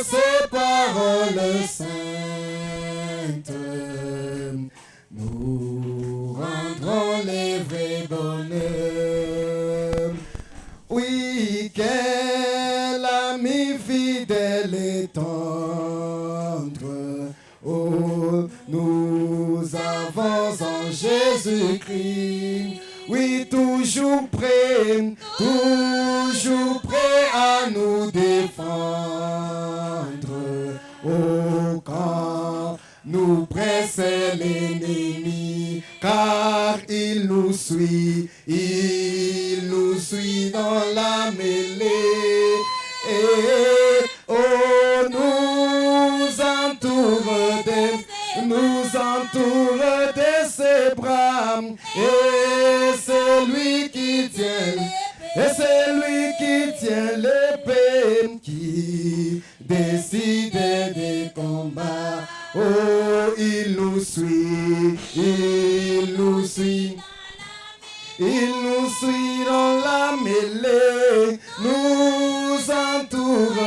ces paroles saintes nous rendront les vrais bonheurs. Oui, quel ami fidèle et tendre, oh, nous avons en Jésus-Christ. Oui, toujours prêt à nous défendre. Oh, quand nous presse l'ennemi, car il nous suit dans la mêlée. Et oh, nous entoure de ses bras, et c'est lui qui tient l'épée, qui décide des combats. Oh, il nous suit dans la mêlée, nous entoure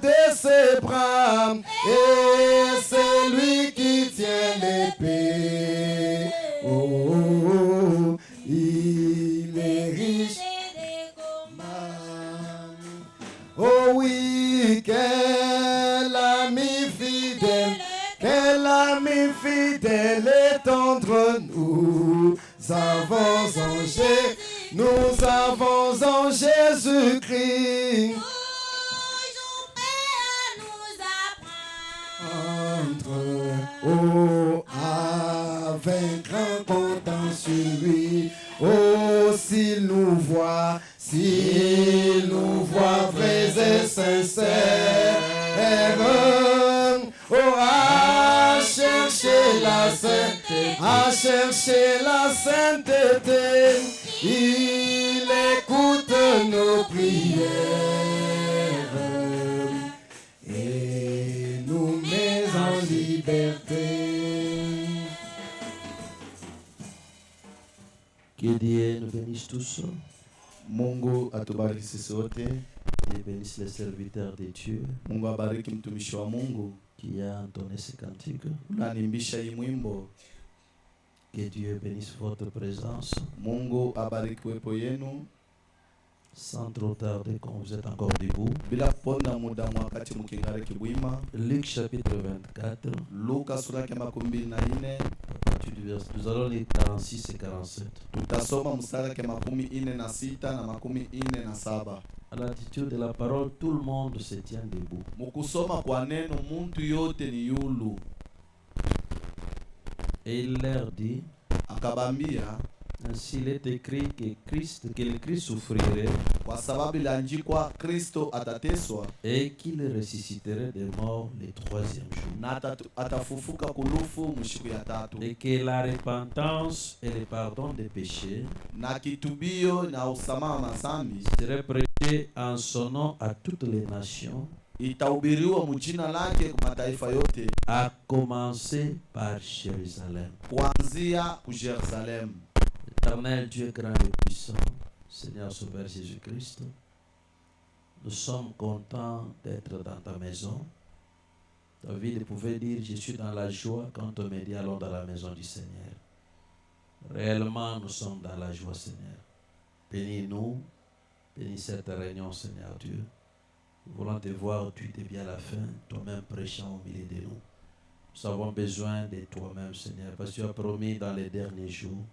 de ses bras, et c'est lui qui tient l'épée. Oh, il est riche. Oh oui, quel ami fidèle et tendre, nous avons en Jésus-Christ. Oh, à vaincre en comptant sur lui. Oh, s'il nous voit vrais et sincères. Oh, à chercher la sainteté, il écoute nos prières et nous met en liberté. Que Dieu nous bénisse tous. Mungu atubariki sisi wote. Et bénisse les serviteurs de Dieu. Mungu abariki mtumishi wa Mungu qui a entonné ce cantique. unanimbisha hii mwimbo. Que Dieu bénisse votre présence. Mungu abariki wepo yenu. Sans trop tarder, quand vous êtes encore debout. Bila kuponda muda wakati mkingare kibwima. Luc chapitre 24. Luka sura ya 24. Nous allons lire 46 et 47. Tutasoma mstari ya 46 na 47. À l'attitude de la parole, tout le monde se tient debout. Mukusoma kwa neno muntu yote ni yulu. Et il leur dit, akabambia, ainsi il est écrit que le Christ souffrirait, kwa sababu iliandikwa Kristo atateswa, et qu'il ressusciterait des morts le troisième jour, na atafufuka kulufu mshiku ya tatu, et que la repentance et le pardon des péchés na kitubio na usamaha mazambi serait prêché en son nom à toutes les nations, itahubiriwa mjina lake kwa mataifa yote, à commencer par Jérusalem. Kuanzia ku Jerusalem. Éternel Dieu grand et puissant, Seigneur Sauveur Jésus-Christ, nous sommes contents d'être dans ta maison. David pouvait dire, je suis dans la joie quand on me dit allons dans la maison du Seigneur. Réellement, nous sommes dans la joie, Seigneur. Bénis-nous, bénis cette réunion, Seigneur Dieu. Nous voulons te voir du début à la fin, toi-même prêchant au milieu de nous. Nous avons besoin de toi-même, Seigneur, parce que tu as promis dans les derniers jours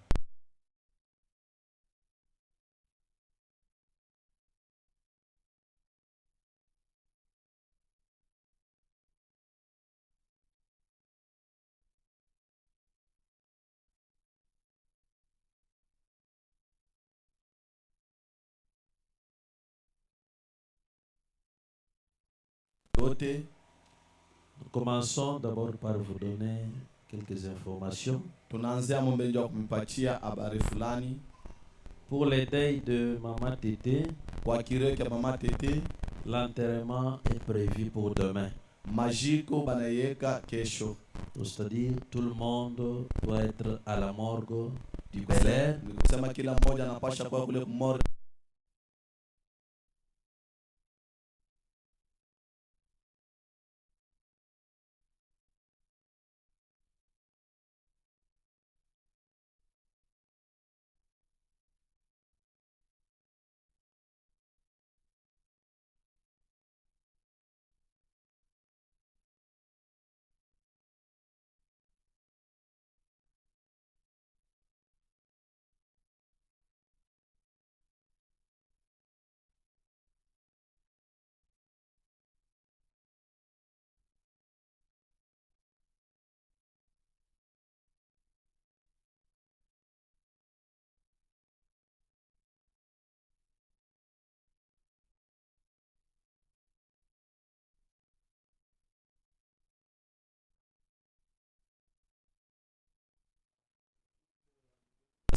Nous commençons d'abord par vous donner quelques informations. Pour les deuils de Maman Tété, l'enterrement est prévu pour demain. C'est-à-dire tout le monde doit être à la morgue du Bel-Air.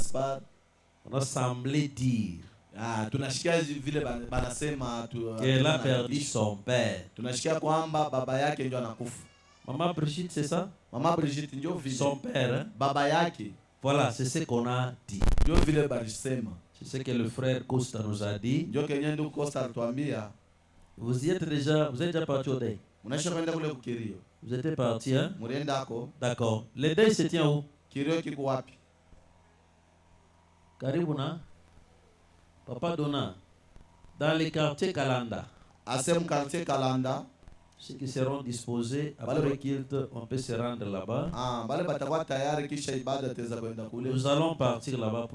Gaspard. On a semblé dire Tunashikia vile banasema qu'elle a perdu son père. Tunashikia kwamba baba yake ndio anakufa. Maman Brigitte, c'est ça? Mama Brigitte ndio vile. Son père, hein? Baba yake. Voilà, c'est ce qu'on a dit. Ndio vile balisema. C'est ce que le frère Costa nous a dit. Ndio kenye ndio Costa alituambia. Vous êtes déjà parti au deuil? Unasha kwenda kule kukirio. Vous êtes parti, hein? Murienda ako. D'accord. Le deuil se tient où? Kirio kiko wapi? Karibuna. Papa Dona. Dans les quartiers Kalanda. Asem quartier Kalanda. Ceux qui seront disposés après Kilt, on peut se rendre là-bas. Bale batakuwa tayari kisha ibada teza kwenda kule. Nous allons partir là-bas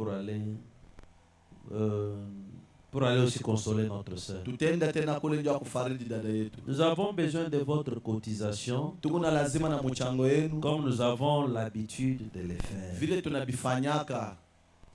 pour aller aussi consoler notre sœur. Tutenda tena kule ndio kufariji dada yetu. Nous avons besoin de votre cotisation. Tukuna lazima na mchango yenu. Comme nous avons l'habitude de le faire. Vile tunabifanyaka.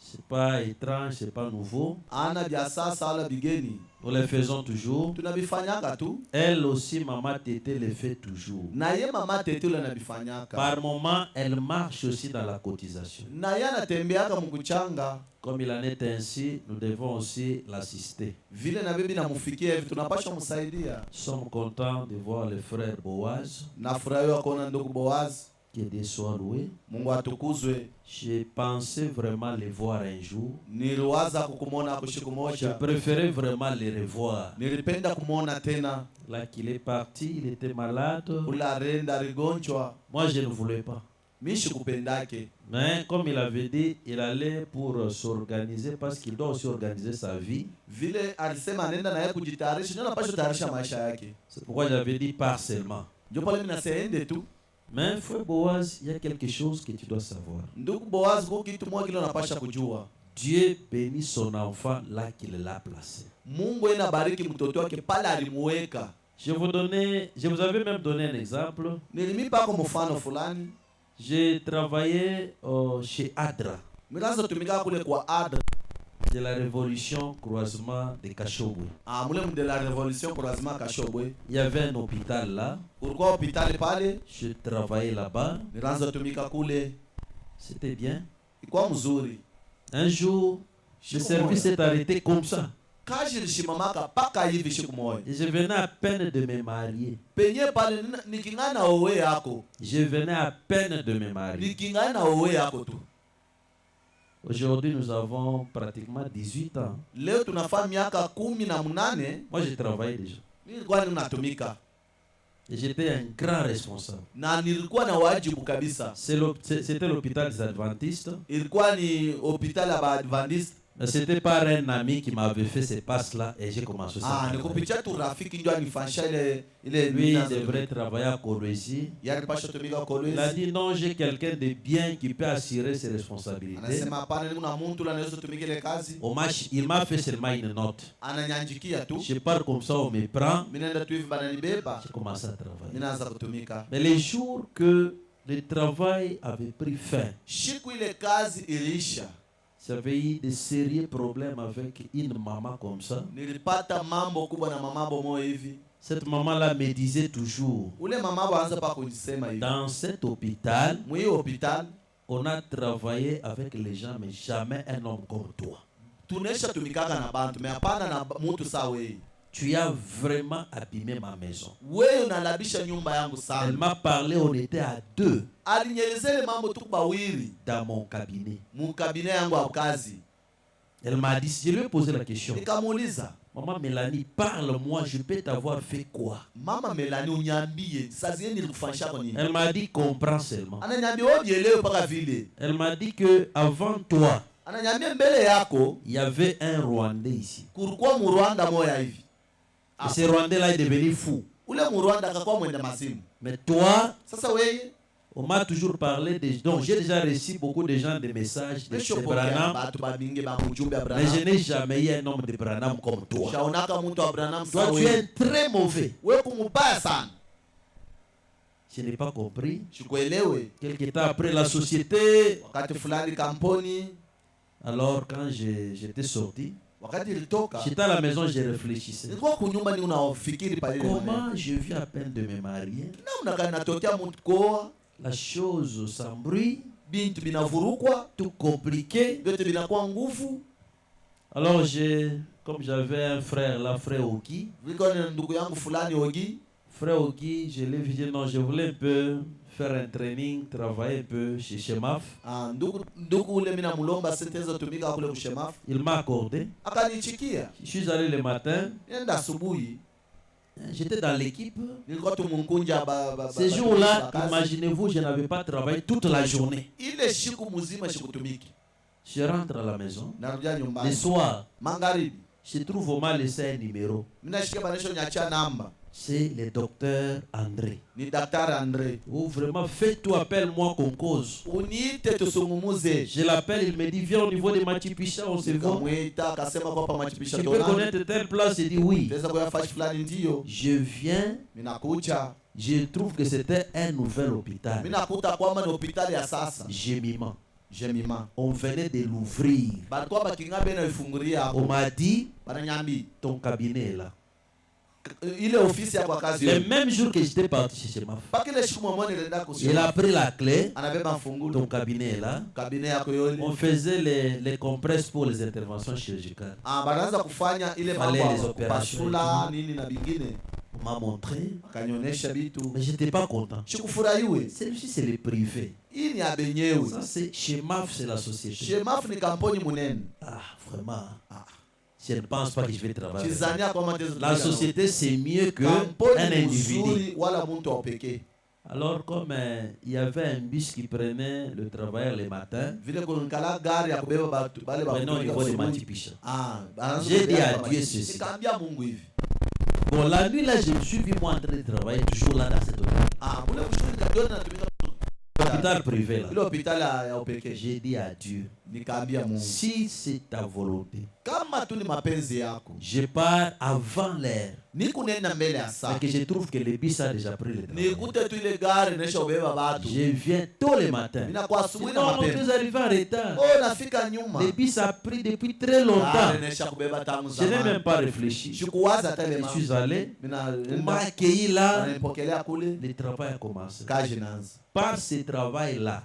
C'est pas étrange, c'est pas nouveau. Ana vya sasa ala bigeni. Nous le faisons toujours. Tunabifanyaka tu. Elle aussi, maman Tété, le fait toujours. Na ye mama Tété la nabifanyaka. Par moment, elle marche aussi dans la cotisation. Na ye anatembeaka mkuchanga. Comme il en est ainsi, nous devons aussi l'assister. Vile na bibi na mufikia hivi tunapaswa msaidia. Nous sommes contents de voir le frère Boaz. Nafurahiwa kuona ndugu Boaz. Que Dieu soit loué. Mungu atukuzwe. J'ai pensé vraiment les voir un jour. Niliwaza kukumona kushiku moja. Je préférais vraiment les revoir. Nilipenda kumona tena. Là qu'il est parti, il était malade. Ula renda rigonjwa. Moi je ne voulais pas. Mishi kupendake. Mais comme il avait dit, il allait pour s'organiser parce qu'il doit aussi organiser sa vie. Vile alisema nenda na yeye kujitayarisha, ndio anapaswa kutayarisha maisha yake. C'est pourquoi j'avais dit partiellement. Ndio pale mimi naseende tu. Mais frère Boaz, il y a quelque chose que tu dois savoir. Ndugu Boaz, kwa kitu moja kile unapaswa kujua. Dieu bénit son enfant là qu'il l'a placé. Mungu anabariki mtoto wake pale alimuweka. Je vous avais même donné un exemple. Nilimipa kwa mfano fulani. J'ai travaillé chez Adra. Mirazo tumika kule kwa Adra. De la révolution croisement de Kashobwe. Mule de la révolution croisement Kashobwe. Il y avait un hôpital là. Pourquoi hôpital pale? Je travaillais là-bas. Mirazo tumika kule. C'était bien. Ilikuwa mzuri. Un jour, le service s'est arrêté comme ça. Kaji lishimamaka paka hivi siku moja. Et je venais à peine de me marier. Penye pale nikingana owe yako. Je venais à peine de me marier. Nikingana owe yako tu. Aujourd'hui, nous avons pratiquement 18 ans. Leo tunafanya miaka 18. Moi, j'ai travaillé déjà. Nilikuwa ninatumika. Et j'étais un grand responsable. Na nilikuwa na wajibu kabisa. C'était l'hôpital des Adventistes. Ilikuwa ni hospitali ya Adventiste. Mais c'était par un ami qui m'avait fait ces passes-là et j'ai commencé ça. Ni kupitia tu rafiki ndio anifanyisha ile lui il devrait travailler à Kolwezi. Yale pasha tumika Kolwezi. Il a dit non, j'ai quelqu'un de bien qui peut assurer ses responsabilités. Anasema hapana, ni mtu la anaweza tumika ile kazi. Il m'a fait seulement une note. Ananyanjikia tu. Je pars comme ça, on me prend. Mimi naenda tu hivi bananibeba. J'ai commencé à travailler. Mimi naanza kutumika. Mais les jours que le travail avait pris fin, siku ile kazi iliisha. J'avais eu de sérieux problèmes avec une maman comme ça. Nilipata mambo kubwa na mamabo moyo hivi. Cette maman-là me disait toujours, ule mamabo anza pa kunisema hivi. Dans cet hôpital, hôpital, on a travaillé avec les gens, mais jamais un homme comme toi. Tunesha tumikaka na bantu, mais hapana na mtu sawa wewe. Tu as vraiment abîmé ma maison. Wewe unalabisha nyumba yangu sana. Elle m'a parlé, on était à deux. Alinyelezele mambo tu bawili dans mon cabinet. Mon cabinet yangu ya kazi. Elle m'a dit, je lui ai posé la question. Nikamuuliza, Maman Mélanie, parle-moi, je peux t'avoir fait quoi? Mama Mélanie uniambie, sasa yeye nilikufanyisha kwa nini? Elle m'a dit, comprends seulement. Ananiambia odielewe paka vile. Elle m'a dit que avant toi, ananiambia mbele yako, il y avait un Rwandais ici. Kulikuwa mu Rwanda moya hivi. Et ce Rwandais-là est devenu fou. Ule mu Rwanda akakuwa mwenda mazimu. Mais toi, sasa wewe, on m'a toujours parlé de... Donc j'ai déjà reçu beaucoup de gens des messages de Branham. Mais je n'ai jamais eu un homme de Branham comme toi. Toi, tu es très mauvais. Je n'ai pas compris. Quelque temps après la société, alors quand j'étais sorti, j'étais à la maison, je réfléchissais. Comment je viens à peine de me marier? La chose s'embrouille. bintu binavurukwa, tout compliqué. vyote vinakuwa nguvu. Alors comme j'avais un frère là, frère Oki. Viko ni ndugu yangu fulani Ogi. Frère Oki, je l'ai vu dire non, je voulais un peu faire un training, travailler un peu chez Shemaf. Ndugu ule mina mulomba senteza tumika kule kushemaf. Il m'a accordé. Akanichikia. Je suis allé le matin. Nenda asubuhi. J'étais dans l'équipe. Ce jour-là, imaginez-vous, je n'avais pas travaillé toute la journée. Je rentre à la maison. Le soir, je trouve au moins laissé un numéro. C'est le docteur André. Oh, vraiment, fais-tout, appelle-moi qu'on cause. Je l'appelle, il me dit, viens au niveau de Machipicha, on se voit. Tu peux connaître telle place? Il dit oui. Je viens, je trouve que c'était un nouvel hôpital. Gémiment. On venait de l'ouvrir. On m'a dit, ton cabinet est là. Le même jour que j'étais parti chez ma femme, il a pris la clé. Ton cabinet est là. On faisait les compresses pour les interventions chirurgicales. Fallait les opérations. On m'a montré, mais je n'étais pas content. Celui-ci, c'est le privé. Ça, c'est chez MAF, c'est la société. Ah, vraiment. Je ne pense pas que je vais travailler. La société, c'est mieux qu'un individu. Alors, comme il y avait un bus qui prenait le travailleur le matin, maintenant au niveau de Machipicha, j'ai dit à Dieu ceci. Bon, la nuit là, je me suis vu moi en train de travailler toujours là dans cet hôpital. L'hôpital privé là. J'ai dit à Dieu, si c'est ta volonté, je pars avant l'heure. Mais que je trouve que le bus a déjà pris le travail. Je viens tôt le matin. Sinon, on peut arriver en retard. Le bus a pris depuis très longtemps. Je n'ai même pas réfléchi. Je suis allé. On m'a accueilli là. Le travail a commencé. Par ce travail-là,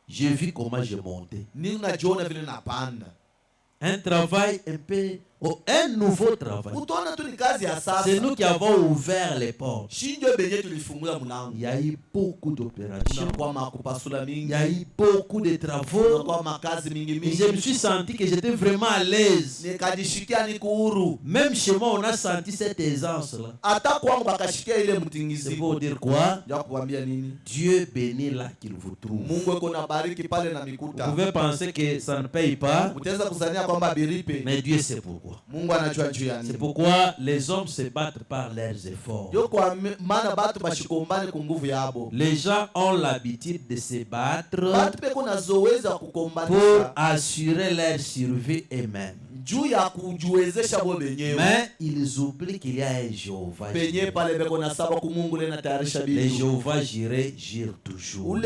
j'ai vu comment je montais. Un travail un peu... Oh, un nouveau travail. C'est nous qui avons ouvert les portes. Il y a eu beaucoup d'opérations. Il y a eu beaucoup de travaux. Et je me suis senti que j'étais vraiment à l'aise. Même chez moi, on a senti cette aisance-là. C'est pour dire quoi? Dieu bénit là qu'il vous trouve. Vous pouvez penser que ça ne paye pas, mais Dieu sait pourquoi. C'est pourquoi les hommes se battent par leurs efforts. Les gens ont l'habitude de se battre pour assurer leur survie eux-mêmes. Mais ils oublient qu'il y a un Jéhovah. Le Jéhovah Jireh gire toujours.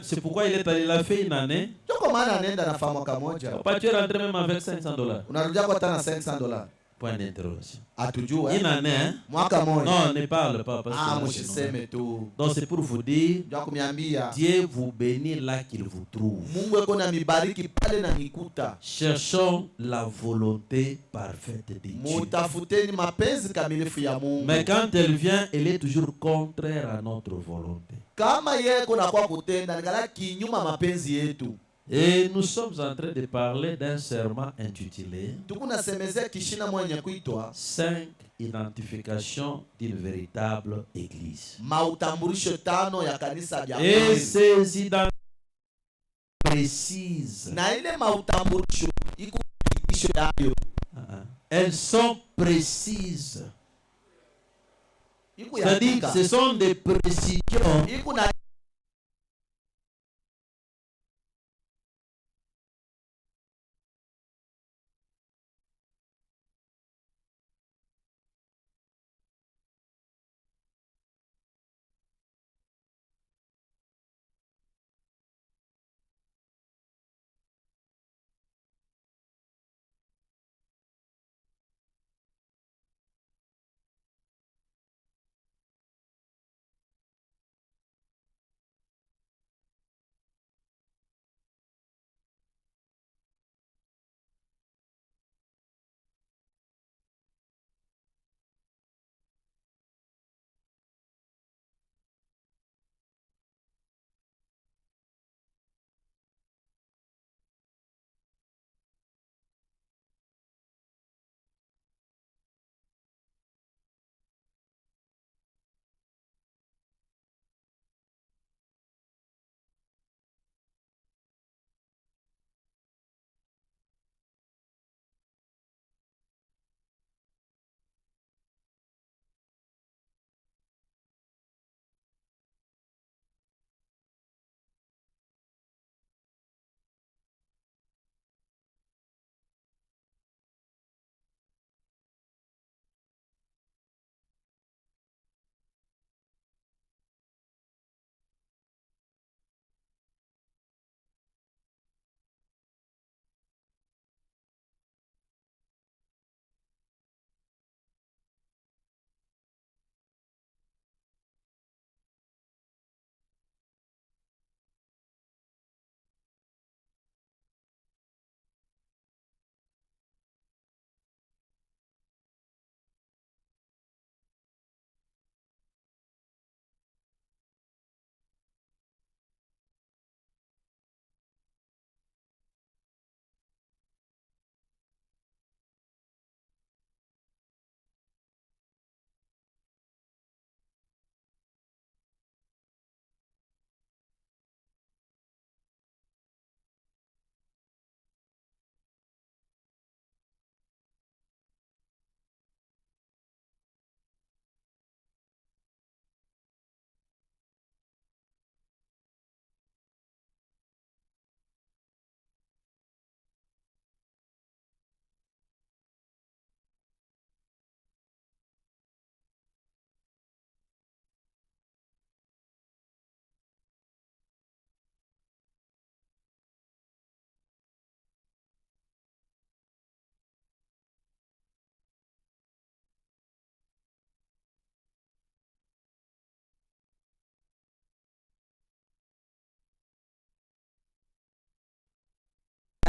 C'est pourquoi il est allé la faire une année. Papa, tu es rentré même avec $500. Point d'interrogation. Une année, hein? Non, ne parle pas. Donc c'est pour vous dire, Dieu vous bénit là qu'il vous trouve. Cherchons la volonté parfaite de Dieu. Mais quand elle vient, elle est toujours contraire à notre volonté. Et nous sommes en train de parler d'un serment intitulé 5 identifications d'une véritable église. Et ces identifications précises, elles sont précises. C'est-à-dire que ce sont des précisions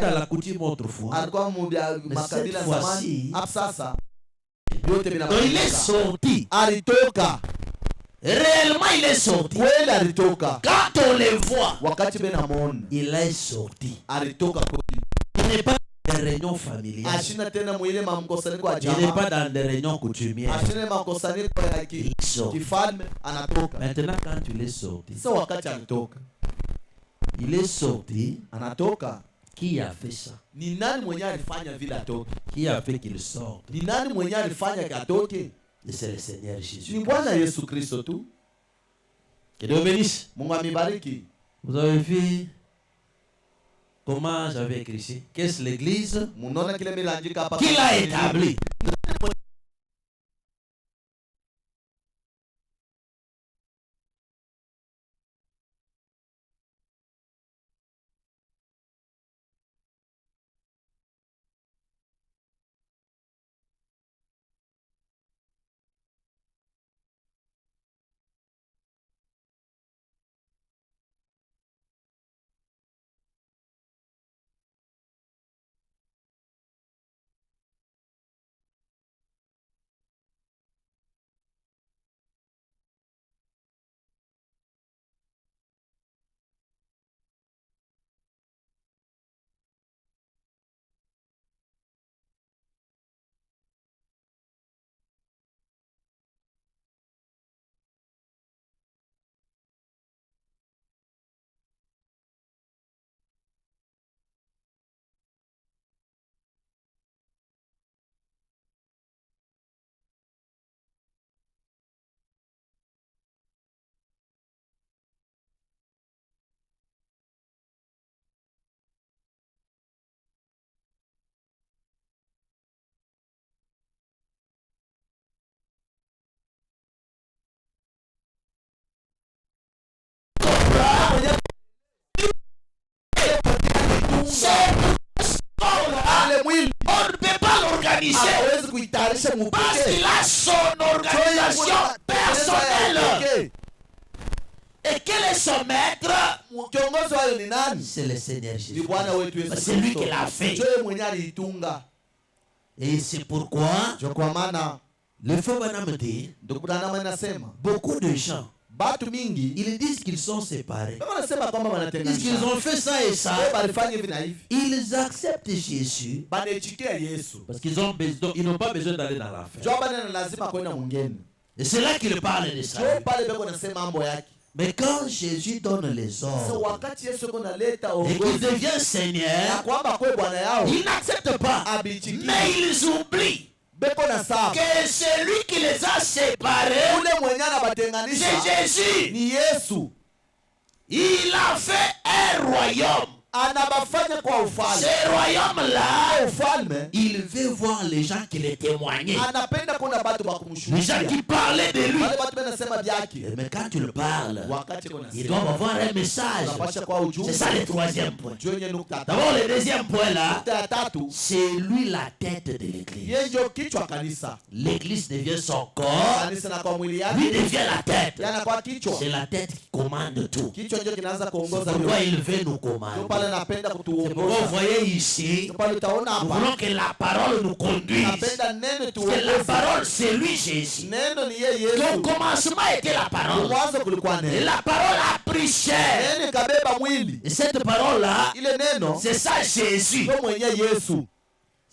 dans la coutume autrefois. alikuwa mubya makabila zamani. Hapo sasa yote Donc il est binabadilika. sorti. Alitoka Réellement il est sorti. kweli, alitoka Quand on le voit, wakati benamwona il est sorti. alitoka kweli. Il n'est pas dans des réunions familiales. Ashina tena mwile mamkusanyiko ya Il n'est jamaa, pas dans des réunions coutumières. ashina makusanyiko ya Il est sorti. kifalme, anatoka. Maintenant quand il est sorti, Sasa wakati alitoka, il est sorti. anatoka, Qui a fait ça? ni nani mwenye alifanya vile atoke? Qui a fait qu'il sorte? Ni nani mwenye alifanya atoke? Et c'est le Seigneur Jésus. Ni Bwana Yesu Kristo tu. Que Dieu bénisse. Mungu amibariki. Vous avez vu comment j'avais écrit ici? Qu'est-ce l'église? Munaona kile milanjika hapa. Qui l'a établi? Ale mwili On ne peut pas l'organiser hawezi kuitayarisha parce mupeke. qu'il a son organisation personnelle. Et quel est son maître? Kiongozi wao ni nani? C'est le Seigneur Ni Jésus. Bwana wetu Yesu C'est lui Kristo. qui l'a fait. Yeye mwenyewe aliitunga. Et c'est pourquoi Ndio kwa maana le feu Branham dit, ndugu Branham anasema beaucoup de gens, batu mingi ils disent qu'ils sont séparés. wanasema kwamba Ils disent qu'ils wanatenganisha. ont fait ça et ça. Wao walifanya hivi na hivi. Ils acceptent Jésus Banaichikia Yesu. parce qu'ils ont besoin, ils n'ont pas besoin d'aller dans la fête. Ndio bana lazima kwenda mwingine. Et c'est là qu'il parle de ça. Ndio pale beko nasema mambo yake. Mais quand Jésus donne les Sasa ordres wakati Yesu kunaleta et qu'il uongozi devient na Seigneur, kwamba kwa Bwana yao ils n'acceptent pas. abichiki. Mais ils oublient Beko na sawa. que celui qui les a séparés, Ule mwenye anabatenganisha c'est Jésus. ni Yesu. Il a fait un royaume. Anabafanya kwa ufalme. Ce royaume-là, Ufalme il veut voir les gens qui le témoignaient. anapenda kuna batu ba Les gens kumshuhudia. qui parlaient de lui. Wale batu wanasema vyake. Mais quand tu le parles, Wakati kuna ils doivent avoir un message. unapasha kwa ujumbe. C'est ça le troisième point. Jonye nukta tatu. D'abord, le deuxième point là, Nukta ya tatu. c'est lui la tête de l'église. Yeye ndio kichwa kanisa. L'église devient son corps, Kanisa na kwa mwili lui yake. devient la tête. Yana kwa kichwa. C'est la tête qui commande tout. Kichwa ndio kinaanza C'est kuongoza pourquoi yote. il veut nous Ndio commander. pale napenda C'est pourquoi vous kutuongoza. voyez ici, Ndio pale utaona nous hapa. voulons que la parole nous conduise. Napenda neno Parce que la tuongoze. parole, c'est lui Jésus. Neno ni yeye Au Yesu. commencement était la parole. Mwanzo kulikuwa Et neno. la parole a pris chair. Neno ikabeba mwili. Et cette parole-là, Ile neno c'est ça Jésus. ndio mwenye Yesu.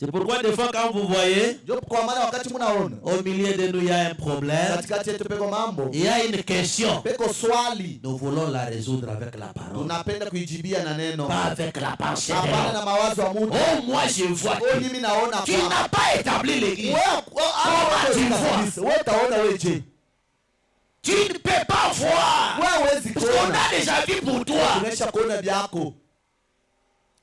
C'est pourquoi des fois quand vous voyez, Ndio kwa maana wakati mnaona au milieu de nous, il y a un problème, katikati yetu peko mambo, il y a une question. peko swali, Nous voulons la résoudre avec la parole, tunapenda kuijibia na neno, pas avec la pensée de hapana l'homme. na mawazo ya mtu. Oh, moi je vois Oh, que mimi naona tu n'as pas établi l'église. wewe utaona wewe je? Tu ne peux pas voir. Wewe huwezi Parce qu'on kuona. a déjà vu pour toi. Tumesha kuona vyako.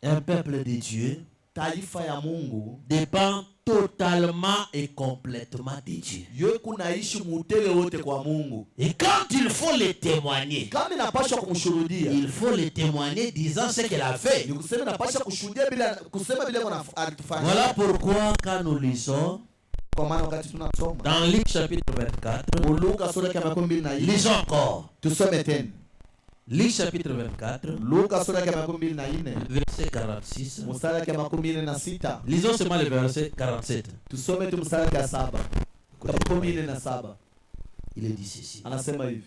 Un peuple de Dieu Taifa ya Mungu dépend totalement et complètement de Dieu. yeye kunaishi mutele wote kwa Mungu. Et quand il faut le témoigner, Kama inapaswa kumshuhudia, il faut le témoigner disant ce qu'il a fait. ni kusema inapaswa kushuhudia bila kusema bila alitufanya. Voilà pourquoi quand nous lisons Kwa maana wakati tunasoma dans Luc chapitre 24, Luka sura ya 12 lisons encore. tusome tena. Luc chapitre 24, Luka sura ya 24 verset 46. mstari ya 46. Lisons seulement le verset 47. Tusome tu mstari ya 7. 47. Il est dit ceci. Anasema hivi.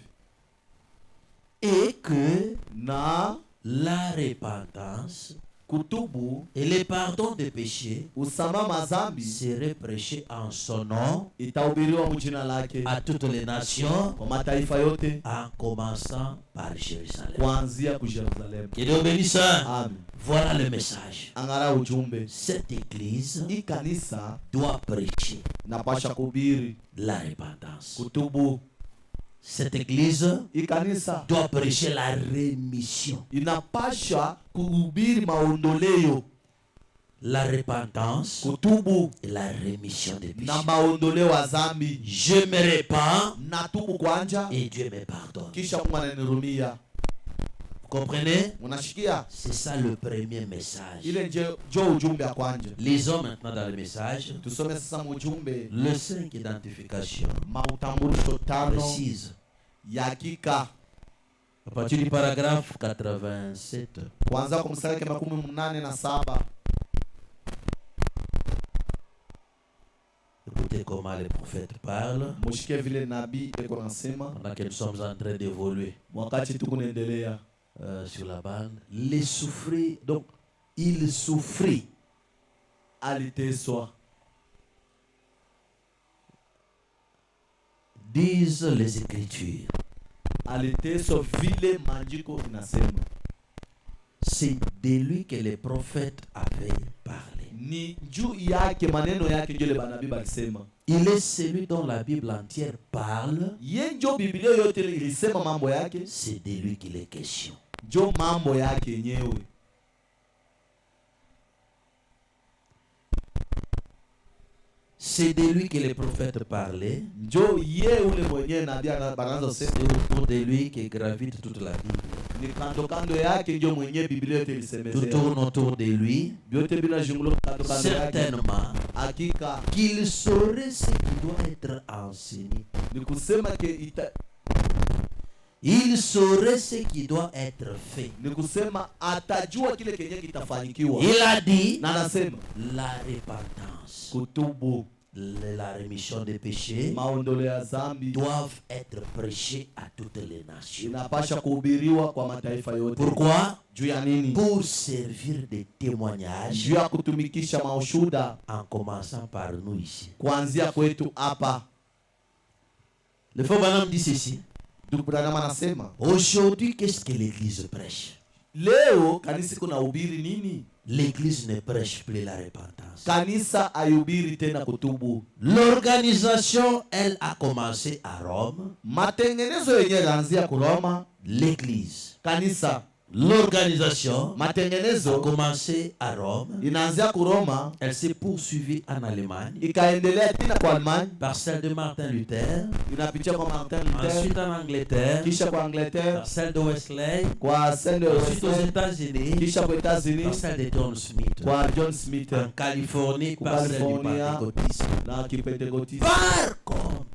Et que Na la repentance kutubu et le pardon des péchés usamaha mazambi seraient prêchés en son nom itahubiriwa mjina lake à toutes les nations, kwa mataifa yote en commençant par Jérusalem. kuanzia ku Yerusalemu. Que Dieu bénisse. Amen. Voilà le message. Angara ujumbe. Cette église Hii kanisa doit prêcher napasha kuhubiri la repentance. kutubu. Cette église Hii kanisa doit prêcher la rémission. inapasha kuhubiri maondoleo, La repentance kutubu et la rémission des na péchés. maondoleo ya dhambi. Je me répands Natubu kwanja et Dieu me pardonne. kisha Mungu ananirumia. Vous comprenez? Unashikia? C'est ça le premier message. Ile jo ujumbe ya kwanja. Lisons maintenant dans le message Tusome sasa ujumbe le 5 identification mautambulisho 5 précise. ya hakika À partir du paragraphe 87. kuanza kwa mstari wa 87. Écoutez comment les prophètes parlent Mushike vile nabii eko nasema pendant que nous sommes en train d'évoluer wakati tuko naendelea sur la bande. Les souffrir, donc il souffrit. aliteswa, Disent les Écritures. aliteswa vile maandiko inasema. C'est de lui que les prophètes avaient parlé. Ni juu yake maneno yake ndio ile manabii balisema. Il est celui dont la Bible entière parle. Yeye ndio Biblia yote ilisema mambo yake, C'est de lui qu'il est question. ndio mambo yake yenyewe. C'est de lui que les prophètes parlaient. Ndio yeye ule mwenyewe nabii anaanza C'est sema. autour de lui que gravite toute la Bible. Ni kando yake ndio mwenyewe Biblia yote Tout ilisemezea. tourne autour de lui. Vyote bila jumla kando yake. Certainement Hakika qu'il saurait ce qui doit être enseigné. ni kusema ke Il saurait ce qui doit être fait. ni kusema atajua kile kenye kitafanikiwa. Il a dit Na anasema la repentance, kutubu, la rémission des péchés maondoleo ya dhambi doivent être prêchés à toutes les nations. inapasha kuhubiriwa kwa mataifa yote. Pourquoi? Juu ya nini? Pour servir de témoignage, Juu ya kutumikisha maushuda en commençant par nous ici. kuanzia kwetu hapa. Le faux Branham dit ceci. Ndugu Branham anasema Aujourd'hui, qu'est-ce que l'Église prêche? leo kanisa kuna hubiri nini? L'Église ne prêche plus la repentance. Kanisa ayubiri tena kutubu. L'organisation, elle, a commencé à Rome. Matengenezo yenyewe yanaanzia Roma. L'Église, Kanisa l'organisation a matengenezo commencé à Rome. inaanzia Roma, Elle s'est poursuivie en Allemagne ikaendelea tena kwa Allemagne, par celle de Martin Luther, inapitia kwa Martin Luther, ensuite en Angleterre kisha kwa Angleterre, par celle de Wesley, kwa Saint ensuite aux Wesley, États-Unis kisha kwa par États-Unis, celle de John Smith, kwa John Smith en Californie par celle du California. pentecôtisme. na Kipentekosti. Par contre,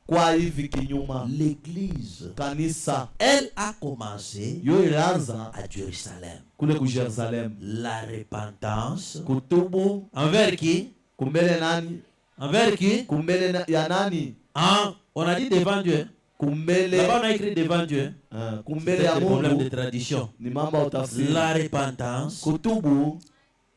Kwa hivi kinyuma, l'Église, kanisa elle a commencé yo ilianza à Jérusalem. kule ku Jerusalem. La repentance Kutubu envers qui? kumbele nani? Envers qui? Kumbele ya nani? On a dit devant Dieu. Kumbele Là-bas, on a écrit devant Dieu. kumbele C'est ya un problème de Mungu tradition. ni mambo ya utafsiri. La repentance Kutubu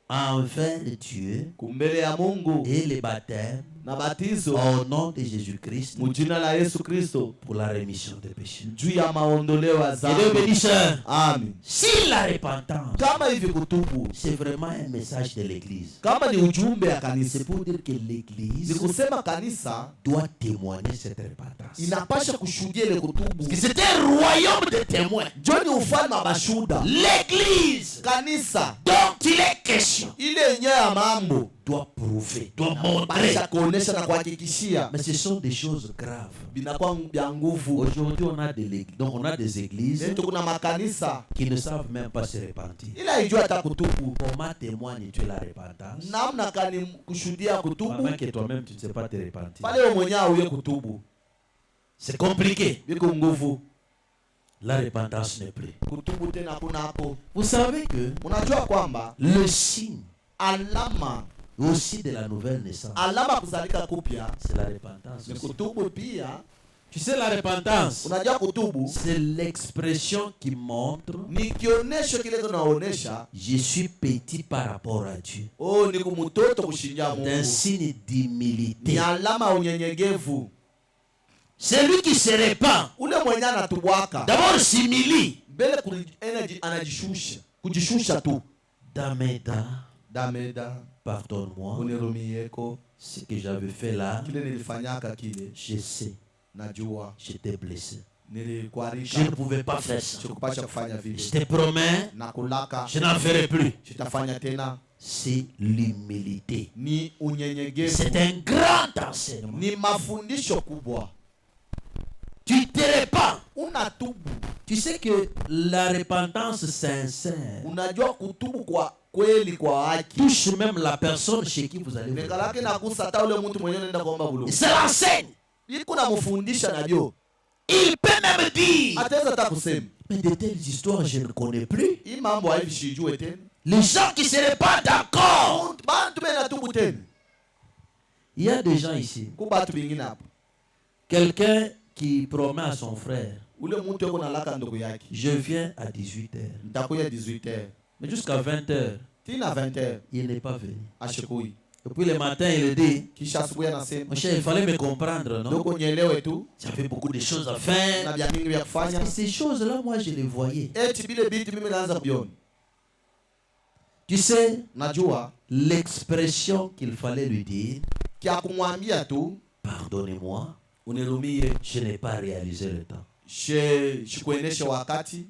envers Dieu kumbele ya Mungu et le baptême na batizo au nom de Jésus-Christ mujina la Yesu Kristo pour la rémission des péchés. juu ya maondoleo ya Et Dieu dhambi. bénisse. Amen. Si la repentance, Kama hivi kutubu, c'est vraiment un message de l'Église. kama ni ujumbe ya kanisa, C'est pour dire que ni l'Église kusema kanisa doit témoigner cette repentance. inapasha kushuhudia ile kutubu. Parce que c'est un royaume de témoins. Joni ufalme wa bashuda. L'Église Kanisa dont il est question ile yenyewe ya mambo doit prouver, doit montrer. basha kuonesha na kuhakikishia Mais ce sont des choses graves. binakuwa vya nguvu. Aujourd'hui, on a donc on a des églises Letu kuna makanisa qui ne savent même pas se repentir. ila haijua hata kutubu. Comment témoignes-tu la repentance Namna kani kushuhudia kutubu pendant que toi-même tu ne sais pas te repentir? pale wewe mwenyewe uye kutubu? C'est compliqué. Biko nguvu. la repentance n'est plus. kutubu tena kuna hapo. Vous savez que Unajua kwamba le signe alama aussi de la nouvelle naissance, kuzalika kupya c'est la repentance ni aussi. kutubu pia. Tu sais, la repentance, Unajua kutubu c'est l'expression qui montre ni kionesho kile kinaonesha je suis petit par rapport à Dieu. ni kumutoto kushinja C'est un Mungu. signe d'humilité. Ni alama unyenyegevu. Celui qui se répand, Ule mwenye anatubwaka d'abord s'humilie. mbele anajishusha, kujishusha tu. Dameda, Pardonne-moi, unirumiyeko ce que j'avais fait là, kile nilifanyaka kile, je sais, najua j'étais blessé. Je nilikwarika, ne pouvais pas faire ça. sikupasha kufanya Je vile. te promets, Na kulaka je n'en ferai plus. sitafanya tena. C'est l'humilité. Ni unyenyegevu, C'est un grand enseignement. ni mafundisho kubwa. Tu te répands. Unatubu, Tu sais que la repentance sincère unajua kutubu kwa kweli kwa haki touche même la personne chez qui vous allez vous nekalake na kusata ule mtu mwenyewe nenda kuomba Et bulu. ça l'enseigne. Iko na mfundisha na bio. Il peut même dire, Ataweza hata kusema mais de telles histoires, je ne connais plus. hii mambo hivi sijue tena. Les gens qui se répandent encore. Bantu bena tubu tena. Il y a des gens ici. Kubatu bingine hapo. Quelqu'un qui promet à son frère, Ule mtu yuko na laka ndugu yake. je viens à 18h. Nitakuya 18h. Mais jusqu'à 20h, Tina 20h. il n'est pas venu. Ashikui. Et puis le matin, il dit, Kisha asubuhi anasema, mon cher, il fallait me comprendre, non? "Doko nyelewe tu. J'avais beaucoup de choses à Na faire. bia mingi vya Parce kufanya." que ces choses-là, moi, je les voyais. Eti bile biti mimi naanza kubiona. Tu sais, Najua l'expression qu'il fallait lui dire, kia kumwambia tu, pardonnez-moi, "Unirumie, je n'ai pas réalisé le temps. shikueneshe wakati.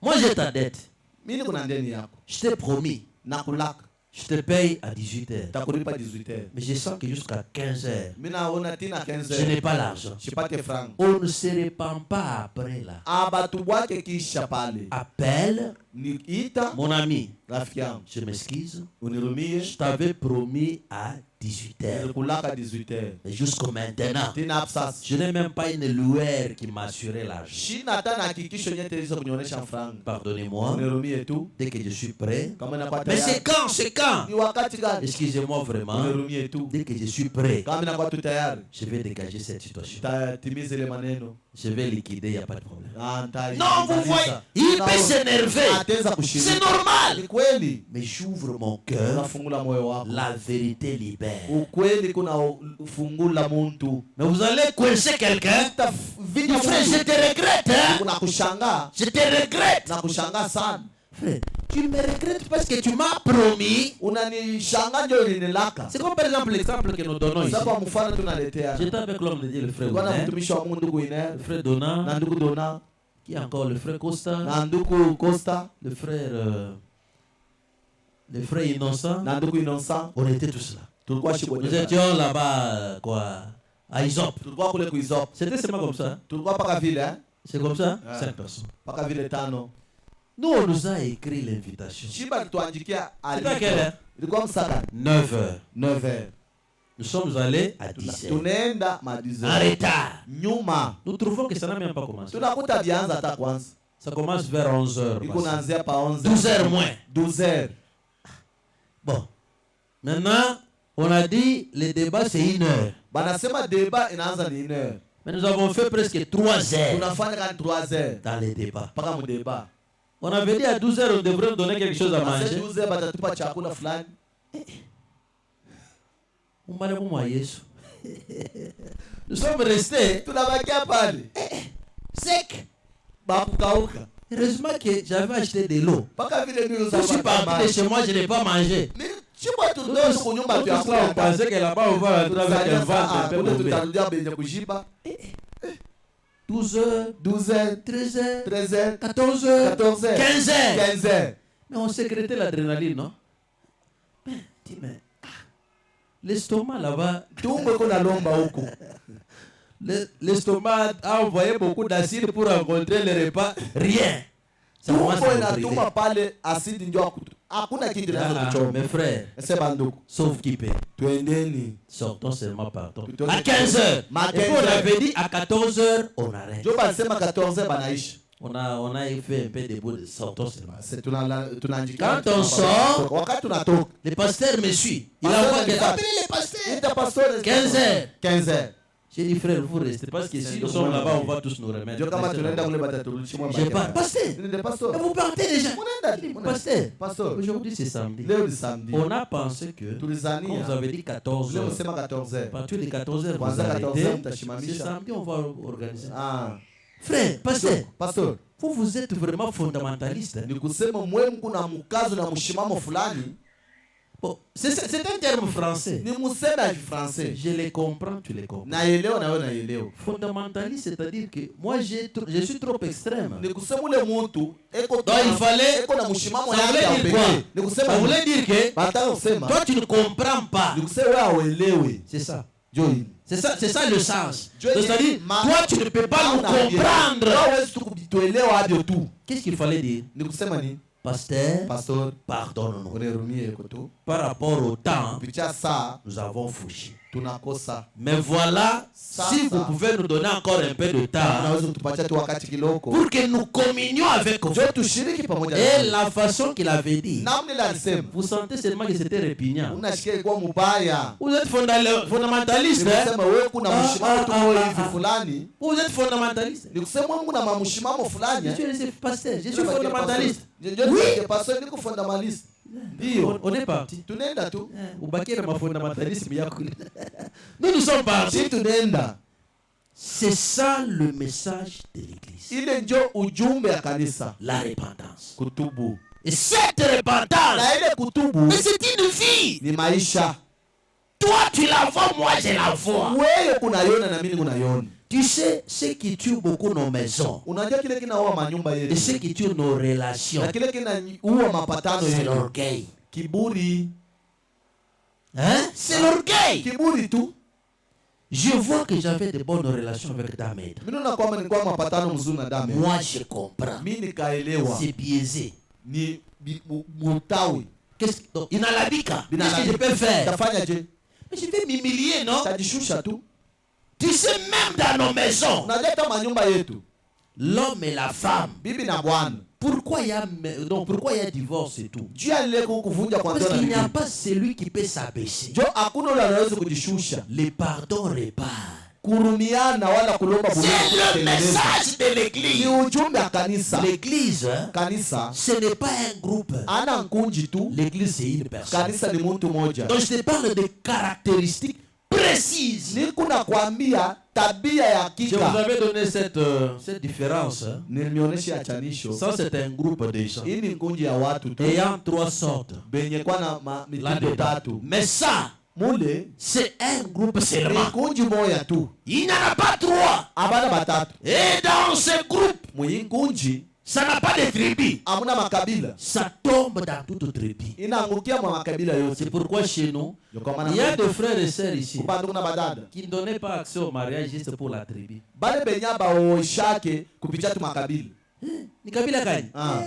Moi, j'ai ta dette. Mimi niko na ndeni yako. Je t'ai promis, Na kulaka. je te paye à 18h. Takulipa 18h. Mais je sens que jusqu'à 15h, Mimi naona tina je 15h. n'ai pas l'argent. Shipate franc. On ne se répand pas après là. Abatu bwake kisha pale. Appelle Ni ita mon ami. rafiki yangu. Je m'excuse. Unirumie. Je t'avais promis à 18h. Nilikulaka 18h. Mais jusqu'au maintenant, Tina absas. je n'ai même pas une loueur qui m'assurait l'argent. Shina hata na hakikisho nyete hizo kunionesha franc. Pardonnez-moi, Unirumie tu. dès que je suis prêt. Kama inakuwa Mais c'est tayari. quand? C'est quand? Ni wakati gani? Excusez-moi vraiment. Unirumie tu. Dès que je suis prêt, Kama inakuwa tu tayari. je vais dégager cette situation. Tatimize ile maneno. Je vais liquider, il n'y a pas de problème. Ntai. Non, vous voyez, il peut s'énerver. Ataweza C'est kushiriki. normal. Ni kweli. Mais j'ouvre mon cœur. Unafungula moyo wako. La vérité libère. Ukweli kuna ufungula muntu. Mais vous allez coincer quelqu'un. Vidi Mon frère, je te regrette. Hein? kuna kushangaa. Je te regrette. Na kushangaa sana. Frère, tu me regrettes parce que tu m'as promis. Unanishangaa ndio ulinilaka. C'est comme par exemple l'exemple que nous donnons ici. Sasa mfano tunaletea. J'étais avec l'homme de Dieu, le frère Bwana Donner, mtumishi wa Mungu ndugu Iner. le frère Na Donna, ndugu Dona. qui est encore le frère Costa, Na ndugu Costa. le frère Innocent. Na ndugu Innocent. On était tous là. Tulikuwa shiboni. Nous étions là-bas, quoi, à Isop. Tulikuwa kule kuizop. C'était seulement comme ça. Tulikuwa paka vile C'est comme ça? Ouais. 5 personnes. Paka vile tano. Nous, on nous a écrit l'invitation. Shiba alituandikia C'était à quelle heure? Ilikuwa msaka 9h. 9h. Nous sommes allés à 10h. Tunaenda En madizo. retard. Nyuma. Nous trouvons que ça n'a même pas commencé. Tunakuta bianza hata kwanza. Ça commence vers 11h. Iko naanzia pa 11h. 12h moins. 12h. Bon. Maintenant, on a dit le débat c'est 1h. Banasema débat inaanza ni 1h. Mais nous avons fait presque 3 heures Tunafanya kama 3h. dans les débats. Paka mu débat. On avait dit à 12h on devrait nous donner quelque chose à Basi manger. 12h batatupa chakula fulani. Nous sommes restés Tunabakia pale. secs. Bakukauka. Heureusement que j'avais acheté de l'eau. Paka vile ndio Je suis parti de chez moi, je n'ai pas mangé. Chimba tu ndio siku nyumba tu Tout cela, on pensait que là-bas on va rentrer avec un ventre un peu bombé. tutarudia benye kujiba. 12h, 12h, 13h, 13h, 14h, 14h, 15h. 15h. Mais on sécrétait l'adrénaline, non? Mais l'estomac là-bas, Tumbo iko na lomba huko. l'estomac a envoyé beaucoup d'acide pour rencontrer les repas. Rien. Ça commence Tumbo à inatuma brûler. pale asidi ndio hakuna kitu inaanza Ah, kuchoma. mes frères, Sema ndugu, sauf qui paie. twendeni. Sortons seulement pardon. Plutôt À que- 15h. Ma Et puis on 15h. avait dit à 14h, on arrête. Ndio basema 14h banaisha. On a fait un peu de bout de sortons. Quand on sort, wakati unatoka, le pasteur me suit. Il Pasteur envoie ananifuata. appelez les pasteurs. ita pastor 15 heures. J'ai J'ai dit frère, vous restez parce que si nous sommes là-bas, on va tous nous remettre. Ndio kama tunaenda kule bataturudishia Je pars. Pasteur, Ndio pastor. et vous partez déjà. Pasteur, Pastor. aujourd'hui c'est samedi. Leo ni samedi. On a pensé que, comme Tulizania. vous avez dit 14 Leo heures, msema 14 à heures. partir de 14 heures, vous Kwanza 14 arrêtez. heures mtashimamisha. C'est samedi, on va organiser. Ah. Frère, pasteur, Pastor. vous êtes vraiment fondamentaliste. Ni kusema mwe kuna mkazo na mshimamo fulani. Bon, c'est un terme français. Ni museme ya Kifaransa. Je les comprends, tu les comprends. Naelewa na wewe naelewa. Fondamentaliste, c'est-à-dire que moi, je suis trop extrême. Ni kusema ule mtu eko Donc il fallait. eko na mshimamo Ça yake ya voulait dire quoi? pekee. Ni kusema Ça voulait dire que bataka kusema toi, tu ne comprends pas. ni kusema wewe hauelewi. C'est ça. Joy. C'est ça le sens. Dieu dit, C'est-à-dire, toi, tu ne peux pas nous comprendre. Hawezi tu kutuelewa hadi tu. Qu'est-ce qu'il fallait dire? Ni kusema ni Pasteur, pastor pardonne-nous. unirumie kutu. Par rapport au temps, Kupitia saa nous avons fouché. tunakosa. Mais voilà, si vous pouvez nous donner encore un peu de temps Unaweza kutupatia tu wakati kiloko. pour que nous communions avec vous. Ndio tushiriki pamoja Et nawe. la façon qu'il avait dit, Namna ile alisema. vous sentez seulement que c'était répugnant. Unasikia kwa mubaya. Vous êtes fondamentaliste, Ni hein? kusema wewe kuna mshimamo tu hivi fulani. Vous êtes fondamentaliste. Ni kusema Mungu na mamshimamo fulani. Je suis pasteur, je suis fondamentaliste. Oui, pastor niko fundamentaliste. Ndio. On est parti. Tunaenda tu. Ubaki na mafondamentalisme yako. Nous sommes partis. Si tunaenda. C'est ça le message de l'église. Ile ndio ujumbe ya kanisa. La repentance. Kutubu. Et cette repentance, Na ile kutubu mais c'est une vie. ni maisha. Toi tu la vois, moi je la vois. Wewe kunaiona na mimi kunaiona. Tu sais ce qui tue beaucoup nos maisons Unajua kile kinaua manyumba et yetu. ce qui tue nos relations, Na kile kinaua mapatano c'est yetu. l'orgueil. Kiburi. Hein? C'est l'orgueil. Kiburi tu. Je vois que j'avais de bonnes relations avec Damed. Mimi naona kwamba nilikuwa mapatano mzuri na damu. Moi je comprends. Mimi nikaelewa. C'est biaisé. Ni mutawi. Qu'est-ce que il n'a la bika? Bina Qu'est-ce que je peux faire? Tafanya je? Mais je vais m'humilier, non? Tajishusha tu. Tu sais, même dans nos maisons, Unaleta manyumba yetu. l'homme et la femme, Bibi na bwana. pourquoi il y a divorce et tout? Juu alile kuvunja kwa Parce ndoa. qu'il n'y a pas celui qui peut s'abaisser. Jo hakuna yule anaweza kujishusha. Le pardon répare. Kurumiana wala kulomba C'est le message de Ni l'église. ujumbe wa kanisa. L'église, hein, Kanisa ce n'est pas un groupe. ana nkunji tu. L'église, c'est une personne. Kanisa ni mtu moja. Donc je te parle de caractéristiques précises. Ni kuna kuambia tabia ya Je vous hakika. avais donné cette différence. Hein. Nilionyesha achanisho. Ça, c'est un groupe de gens Hii ni nkunji ya watu tu. ayant trois sortes. Benye kwa na mitindo Là-dedans. tatu. Mais ça, Mule c'est un groupe ni seulement. nkunji moja tu. Il n'y en a pas trois. Abana batatu. Et dans ce groupe, Mwi nkunji ça n'a pas de tribu. amuna makabila. Ça tombe dans toute tribu. Inaangukia mwa makabila yote. C'est pourquoi chez nous, Ndio kwa maana il y a des frères et sœurs ici kupandu kuna badada. qui ne donnaient pas accès au mariage juste pour la tribu. Bale benya baoshake kupitia tu makabila. Ni kabila gani? Ah.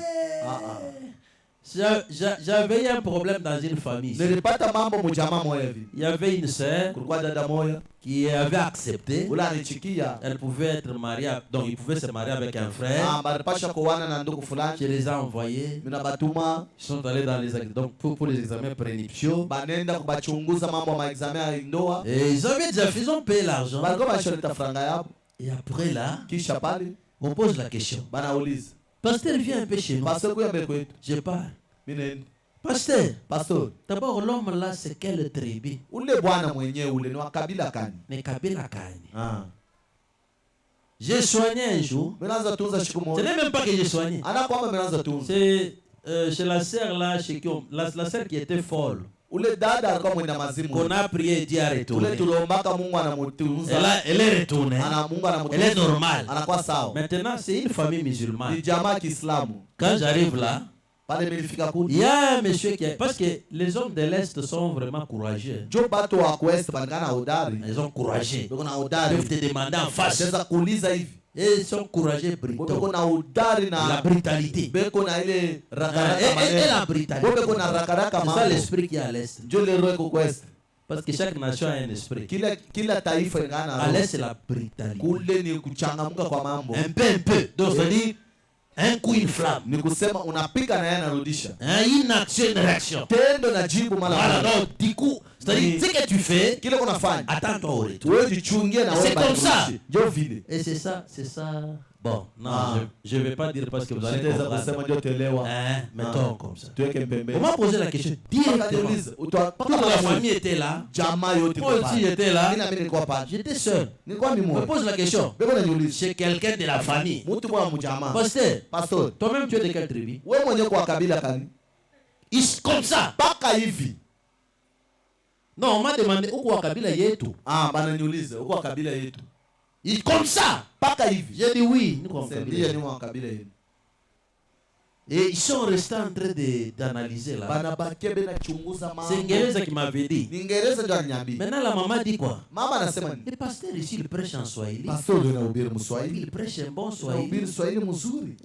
J'avais eu un problème dans une famille. Nilipata mambo mujama moya hivi. Il y avait une sœur Kulikuwa dada moya qui avait accepté. ule anichikia. Elle pouvait être mariée, donc il pouvait se marier avec un frère. Balipasha kuwana na ndugu Je fulani. les ai envoyés. Mina batuma Ils sont allés dans les donc pour les examens prénuptiaux. banenda kubachunguza mambo ya maexamen ya ndoa. Et ils avaient déjà fait, ils ont payé l'argent. Balikuwa bashaleta franga yabo. Et après là, Kisha pale on pose la question. banauliza. Pasteur, viens un peu chez nous. Pastor kuya mbele kwetu. Je pars. Mimi naenda. Pasteur, Pastor, d'abord l'homme là, c'est quelle tribu? ule bwana mwenyewe ule ni wa kabila kani? Mais Kabila Kani. Ah. J'ai soigné un jour. Menaanza tunza siku Ce moja. n'est même pas que j'ai soigné. Ana kwamba menaanza tunza. C'est chez la sœur là, chez qui la sœur qui était folle. Ule dada alikuwa mwenda mazimu. Qu'on a prié et Dieu a Ule retourné. tulombaka Mungu anamutunza. Elle est retournée. Mungu anamutunza. Elle est normale. Anakuwa sawa. Maintenant, c'est une famille musulmane. Ni jamaa ya Kiislamu. Quand j'arrive là, Pale nilifika kule. il y a un monsieur qui parce que les hommes de l'Est sont vraiment courageux. Jo bato wa Quest palikana hodari. Ils sont courageux. Beko na Ils hodari. peuvent te demander en face. Sasa kuuliza hivi. Et ils sont courageux Beko britons. na hodari La na brutalité. beko na ile rakaraka Et la maneno. brutalité. Beko na rakaraka C'est ça mambo. l'esprit qui est à l'Est. Jo le roho iko Quest. Parce que chaque nation a un esprit. Kila taifa ingana À l'Est, c'est la brutalité. kule ni kuchangamka kwa mambo. Un peu. Donc, ça dit, Un coup, une flamme. Ni kusema unapika na yeye anarudisha. Une action, une réaction. Tendo na jibu mara Voilà, moja. donc, du coup, c'est-à-dire, ce que tu fais, Kile unafanya. attends-toi au retour. Wewe jichungie na C'est wewe comme ça. badilishe. Ndio vile. Et c'est ça. Bon, non, Ah. je ne vais pas dire parce que vous allez Sitaweza comprendre. kusema ndio tuelewa. Mettons comme ça. Tuweke pembeni. On m'a posé la question directement. Akaniuliza, Toute la famille était là. jamaa yote Moi aussi, j'étais là. Mimi na mimi nilikuwa pale. J'étais seul. Nilikuwa On me mimi. pose la question. Bego naniuliza. C'est quelqu'un de la famille. Mtu mwa mjamaa. Pasteur, Pastor, toi-même, tu es de quelle tribu? wewe mwenyewe kwa kabila kani? Comme ça. Paka hivi. Non, on m'a demandé où quoi Kabila yetu. Bana niulize, uko kabila yetu. Comme ça. Paka hivi. J'ai dit oui. Nous sommes Ndiye Kabila. ni mwa kabila yetu. Et ils sont restés en train d'analyser là. Bana bakia bena chunguza mambo. C'est Ngereza qui m'avait dit. Ningereza ndio aliniambia. Maintenant, la maman dit quoi? Mama anasema nini? Le pasteur ici, il prêche en Swahili. Pastor ndio anahubiri Mswahili. Il prêche un bon Anahubiri Swahili. Swahili mzuri.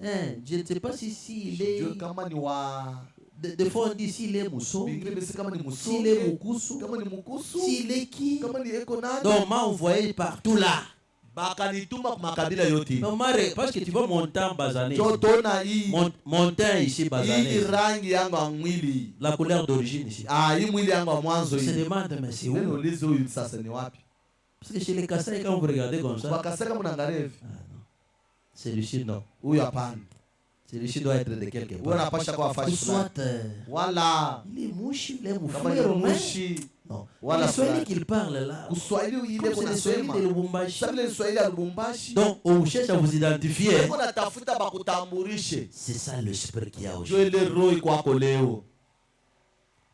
Je ne sais pas si il Sijui est... kama ni wa Des fois, on dit s'il est Mousso, Bingine besi kama ni s'il est Musubi, Mukusu, kama ni Mukusu, s'il est qui. kama ni Eko nani. Donc, on m'a envoyé partout là. Bakanituma kwa makabila yote. Non, parce que tu vas monter en Bazané. Jotona hii. Monter ici, Hii Bazané. rangi yangu ya mwili. La couleur d'origine ici. Hii mwili yangu ya mwanzo On se hii. demande, mais c'est où? Niulize huyu sasa ni wapi? Parce que chez les Kassai, quand vous regardez comme ça, Wakasema mnaangalia hivi. celui-ci, non. Huyu hapana. Celui-ci doit être de quelque Wewe part. unapasha kwa Ou fashi fulani. soit, Wala il est mouchi, il est kama mouflé, ni romain. mushi. Non. Wala Le Swahili fulani. qu'il parle là. Uswahili ile Comme c'est kuna le Swahili sema. de Lubumbashi. Sasa ile Swahili ya Lubumbashi. Donc, on cherche à vous identifier. Uko natafuta bakutambulishe. C'est ça l'esprit qu'il y a Ndio aujourd'hui. ile roho kwako leo.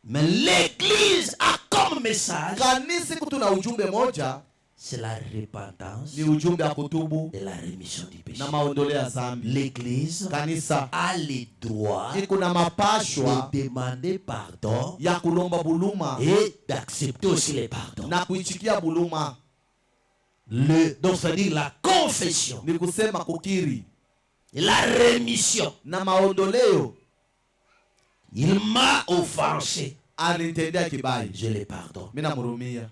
Mais l'église a comme message, Kanisa kuna ujumbe moja, c'est la repentance ni ujumbe wa kutubu et la rémission du péché. na maondoleo ya dhambi. L'église Kanisa a les droits kuna mapashwa de demander pardon ya kulomba buluma et d'accepter aussi les pardons. na kuichikia buluma. Donc, c'est-à-dire la confession Ni kusema kukiri et la rémission. na maondoleo. Il m'a offensé. Alinitendea kibaya, Je le pardonne. mimi namhurumia.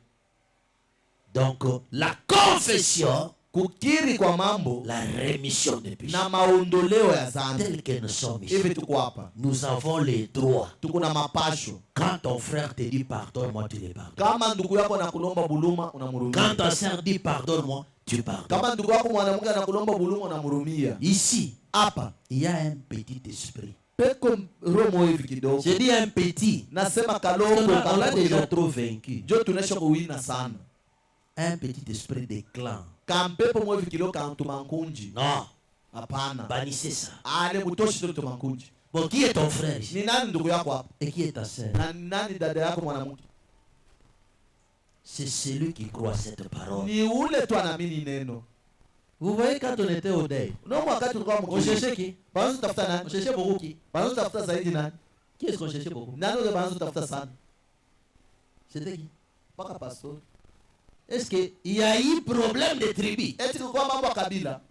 Donc, la confession, Kukiri kwa mambo la rémission des péchés. na maondoleo ya dhambi. Tel que nous sommes ici, Hivi tuko hapa, nous avons les droits. tuko na mapasho. Quand ton frère te dit pardonne-moi, tu le pardonnes. Kama ndugu yako anakulomba buluma, Quand unamhurumia. ta sœur dit pardonne-moi, tu pardonnes. Kama ndugu yako mwanamke anakulomba buluma, unamhurumia. Ici, Hapa il y a un petit esprit. peko roho hivi kidogo. Je dis un petit. Nasema Parce kaloko qu'on l'a déjà kaloko. trop vaincu. Jo tunesha kuwina sana. Un petit esprit de clan. Kampepo mwe hivi kidogo kantuma nkunji. Non, Hapana. bannissez ça. Ale mutoshi tu tuma nkunji. Bon, qui est ton frère ici? Ni nani ndugu yako hapa? Et qui est ta sœur? Na ni nani dada yako mwanamke? C'est celui qui croit cette parole. Ni ule tu anaamini neno. Vous voyez, quand on était au deuil, Ndio wakati tulikuwa on mkuu. cherchait qui? Banazo tafuta On nani? cherchait beaucoup qui? Banazo tafuta zaidi nani? Qui est-ce qu'on cherchait beaucoup? Nani ule banazo tafuta sana? C'était qui? Paka pastor. Est-ce qu'il y a eu problème de tribu? Eti kwa mambo ya kabila.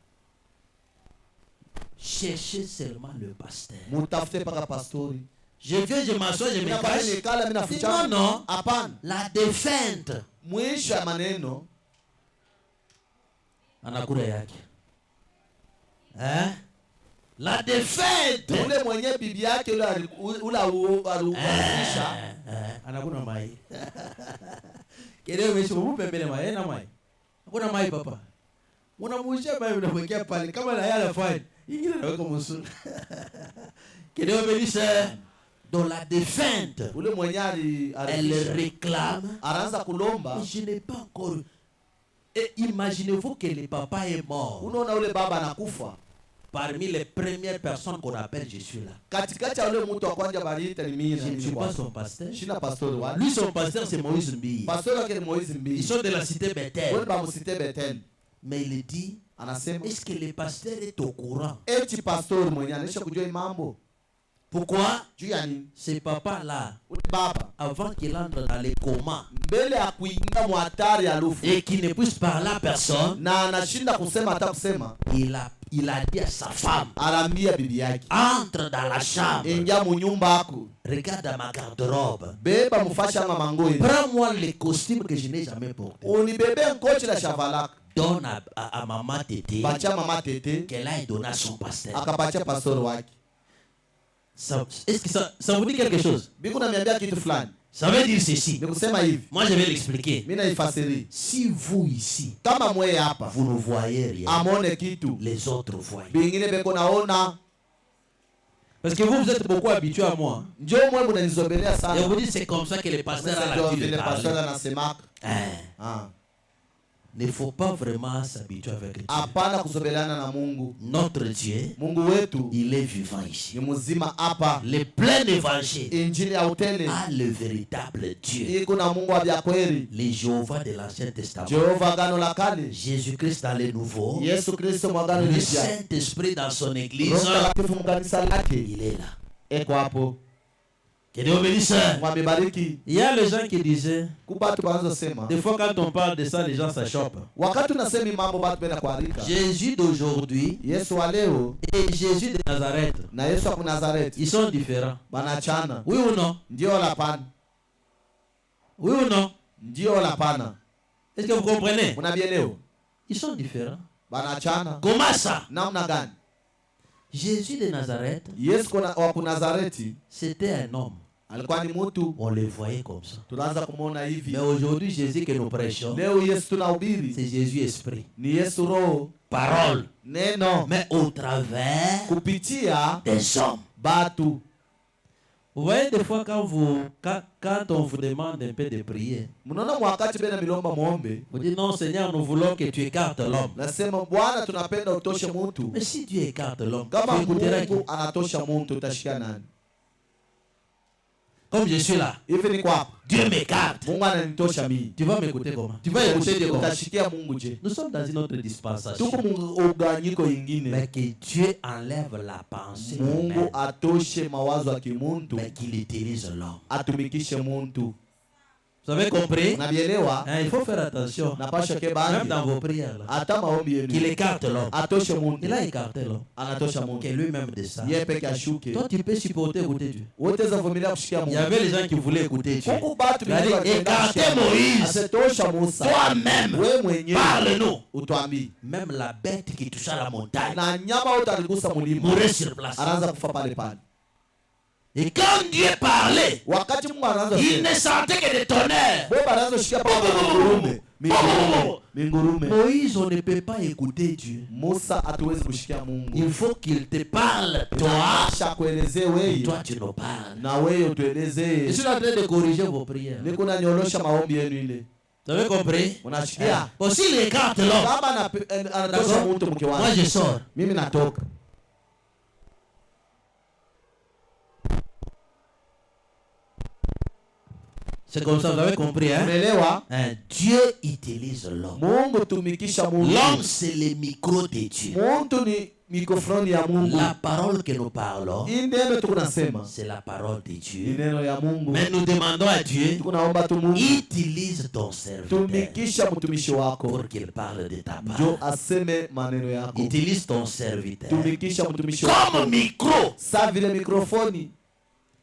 Cherchez seulement le pasteur. Mutafute paka pastori. Je viens, je m'assois, je me Mimi cache. nikala mimi Non, naficha. non. Hapana. La défunte. Mwisho ya maneno Anakura yake. Hein? La défunte. ule mwenye bibi yake ule aliuarisha Anakuna mai. Keleo meshi mupembele mai na mai. Hakuna mai papa. Unamuisha mai unamwekea pale kama na yale fine. Ingine naweka msuri. Keleo melisa dans la défunte. ule mwenye Elle aliarisha réclame. anaanza kulomba. Mais je n'ai pas encore. Et imaginez-vous que le papa est mort. Unaona ule baba anakufa. Parmi les premières personnes qu'on appelle, je suis là. Katikati ya ule mtu wa kwanza baliita ni mimi Je ne na suis mimi. pas son pasteur. Shina pastori wale. Lui, son pasteur, c'est Moïse Mbi. Pastori wake ni Moizi Ils Mbii. sont de la cité Wewe Bethel. bamsite Bethel. Mais il dit, Anasema est-ce que le pasteur est au courant? eti pastori mwenye anaisha kujua hii mambo. Pourquoi? Juu ya nini? Ce papa-là, Ule baba avant qu'il entre dans les comas mbele ya kuingia mwatari ya lufu et qu'il ne puisse parler à personne, na anashinda kusema hata kusema, il a dit à sa femme, anaambia bibi yake, entre dans la chambre, ingia munyumba yako, regarde dans ma garde-robe, beba mufasha ama mango hivi, prends-moi les costumes que je n'ai jamais portés. unibebe ngochi la shavalaka. donne à maman Tété Bacha mama tete qu'elle aille donner à son pasteur. akapatia pastor wake. Est-ce que ça vous dit quelque chose? Biku namiambia kitu fulani. Ça veut dire ceci. Nikusema hivi. Moi, je vais l'expliquer. Mimi naifasiri. Si vous ici, Kama mweye hapa vous ne voyez rien, amone kitu, les autres voient. bingine beko naona. Parce que vous êtes beaucoup habitués à moi. Njoo mwe mnanizogelea Et sana. on vous dit c'est comme ça que les pasteurs à la Vile vie pastor parlent. anasemaka. Ah. Il ne faut pas vraiment s'habituer avec Dieu. Hapana kuzobelana na Mungu. Notre Dieu, Mungu wetu il est vivant ici. ni mzima hapa. Le plein évangile Injili ya utele a le véritable Dieu. iko na Mungu wa vya kweli. Les Jéhovah de l'Ancien Testament. Jehova agano la kale, Jésus-Christ dans le Nouveau. Yesu Kristo mwagano Le jipya, Saint-Esprit dans son église. Roho Mtakatifu mkanisa lake Il est là. eko hapo. Que Dieu bénisse. Mwamebariki. Il y a les gens qui disaient, Kubatu banzo sema. des fois quand on parle de ça, les gens s'achoppent. Wakati unasema mambo batu bena kuarika. Jésus d'aujourd'hui Yesu wa leo et Jésus de Nazareth, na Yesu wa Nazareti ils sont différents. banachana. Oui ou non? Ndio la pana. Oui ou non? Ndio la pana. Est-ce que vous comprenez? Unabielewa? Ils sont différents. Banachana. Comment ça? Namna gani? Jésus de Nazareth, Yesu wa Nazareti c'était un homme. alikuwa ni mtu, On le voyait comme ça. tunaanza kumuona hivi. Mais aujourd'hui, Jésus que nous prêchons, Leo Yesu tunahubiri c'est Jésus Esprit. ni Yesu Roho, Parole. neno, Mais au travers kupitia des hommes. batu. Vous voyez des fois quand on vous demande un peu de prier, Mnaona mwakati bena milomba muombe, vous dites non Seigneur, nous voulons que tu écartes l'homme. nasema Bwana tunapenda utoshe mtu. Mais si Dieu écarte l'homme, Kama tu écouteras qui? Mungu anatosha mtu utashika nani? Comme je suis là, Hivi ni kwa Dieu m'écarte. Mungu ananitosha mimi. Tu vas m'écouter comment? Tu vas écouter Dieu comment? Utashikia Mungu je? Nous sommes dans une autre dispensation. Tuko muganyiko ingine. Mais que Dieu enlève la pensée Mungu humaine, atoshe mawazo ya kimuntu, mais qu'il utilise l'homme. atumikishe muntu. Vous avez compris? Unabielewa? Hein, il faut faire attention. Napasha ke Même bangi. dans vos prières, là, Hata maombi qu'il yenu. écarte l'homme. Atoshe Il muntu. a écarté l'homme. Anatosha Que muntu. lui-même descend. Yeye peke ashuke. Toi, tu peux supporter écouter Dieu. Wote zavumilia kushikia Il y Mungu. avait les gens qui voulaient écouter Dieu. Mungu batu Il a dit, bilikuwa écartez wakenda Moïse. asetosha Musa. Toi-même, We mwenyewe parle-nous. utwambii. Même la bête qui toucha la montagne Na nyama wote aligusa mulima. mourait sur place. Anaanza kufa pale pale. Et quand Dieu parlait, Wakati Mungu anaanza il ne sentait que des tonnerres. Boba anaanza kushikia pale mingurume. Mingurume. Moïse, on ne peut pas écouter Dieu. Musa hatuwezi kushikia Mungu. Il faut qu'il te parle, toi. Acha kuelezee Et wewe toi, tu nous parles. na wewe Je utuelezee. suis en train de corriger vos prières. Niko nanyorosha maombi yenu ile. Vous avez compris? Unashikia? Bon, s'il écarte l'homme, Kama anatosha d'accord? mtu mke Moi wake. je sors. Mimi natoka. C'est comme ça, vous avez compris, hein? Umeelewa? Hein, Dieu utilise l'homme. Mungu tumikisha Mungu. L'homme, c'est le micro de Dieu. Muntu ni mikrofoni ya Mungu. La parole que nous parlons, Hii neno tuko nasema. c'est la parole de Ni Dieu. neno ya Mungu. Mais nous demandons à Dieu, Tuko naomba tu Mungu utilise ton serviteur tumikisha mtumishi wako. pour qu'il parle de ta Ndio part. aseme maneno yako. Utilise ton serviteur Tumikisha mtumishi wako. comme micro Sa vile mikrofoni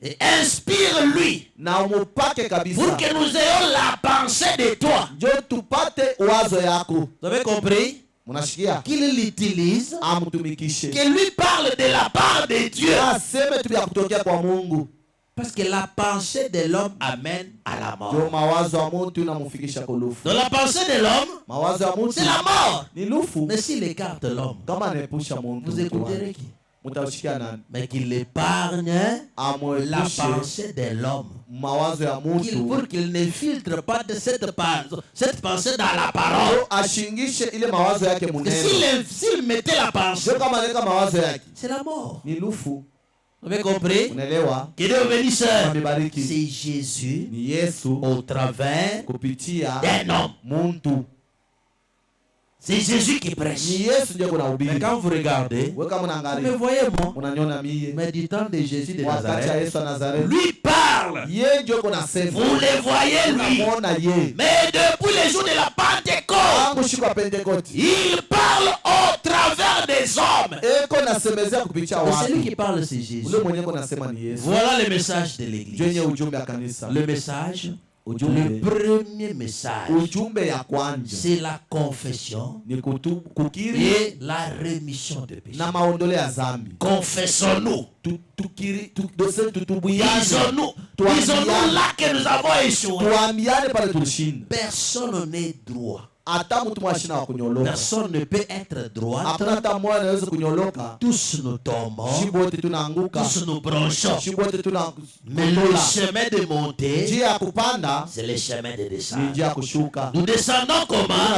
et inspire-lui na umupake kabisa. pour que nous ayons la pensée de toi. Ndio tupate wazo yako. Vous avez compris? Mnashikia? Qu'il l'utilise, Amtumikishe. qu'il lui parle de la part de Dieu. Aseme tu ya kutokea kwa Mungu. Parce que la pensée de l'homme amène à la Ndio mort. mawazo ya mtu inamufikisha kulufu. Donc la pensée de l'homme, Mawazo ya mtu c'est la mort. ni lufu. Mais s'il écarte l'homme, Kama anepusha Mungu. vous écouterez qui? Mtashikia nani? Mais qu'il épargne la Amwepushe pensée de l'homme. mawazo ya mtu. Pour qu'il ne filtre pas de cette pensée dans la parole. Ndio ashingishe ile mawazo yake Et munene. s'il mettait la pensée, Ndio kama anaweka mawazo yake c'est la mort. ni lufu. Vous avez compris? Unaelewa? Que Dieu bénisse. Amebariki. C'est Jésus Ni Yesu au travers kupitia d'un homme. muntu. C'est Jésus qui prêche. Ni Yesu ndio kuna Mais ubiri. quand vous regardez, Wewe kama vous me unaangalia voyez moi, unaniona mie. mais du temps de Jésus de Wakati ya Nazareth, Yesu wa Nazareti. lui parle. Yeye ndio kuna sema. Vous le voyez lui. Unamuona yeye. Mais depuis les jours de la Pentecôte, Tangu siku ya Pentecote. il parle au travers des hommes. Eko nasemezea kupitia Et celui watu. qui parle, c'est Jésus. Ule mwenyewe nasema ni Yesu. Voilà le message de Ndio l'église. yenye ujumbe ya kanisa. Le message Le premier message, c'est la confession et la rémission de péché. Confessons-nous. Disons-nous là que nous avons échoué. Personne n'est droit. Personne ne peut être droit. Tous nous tombons. Tous nous branchons. Mais le chemin de montée, c'est le chemin de descendre. Nous descendons comment?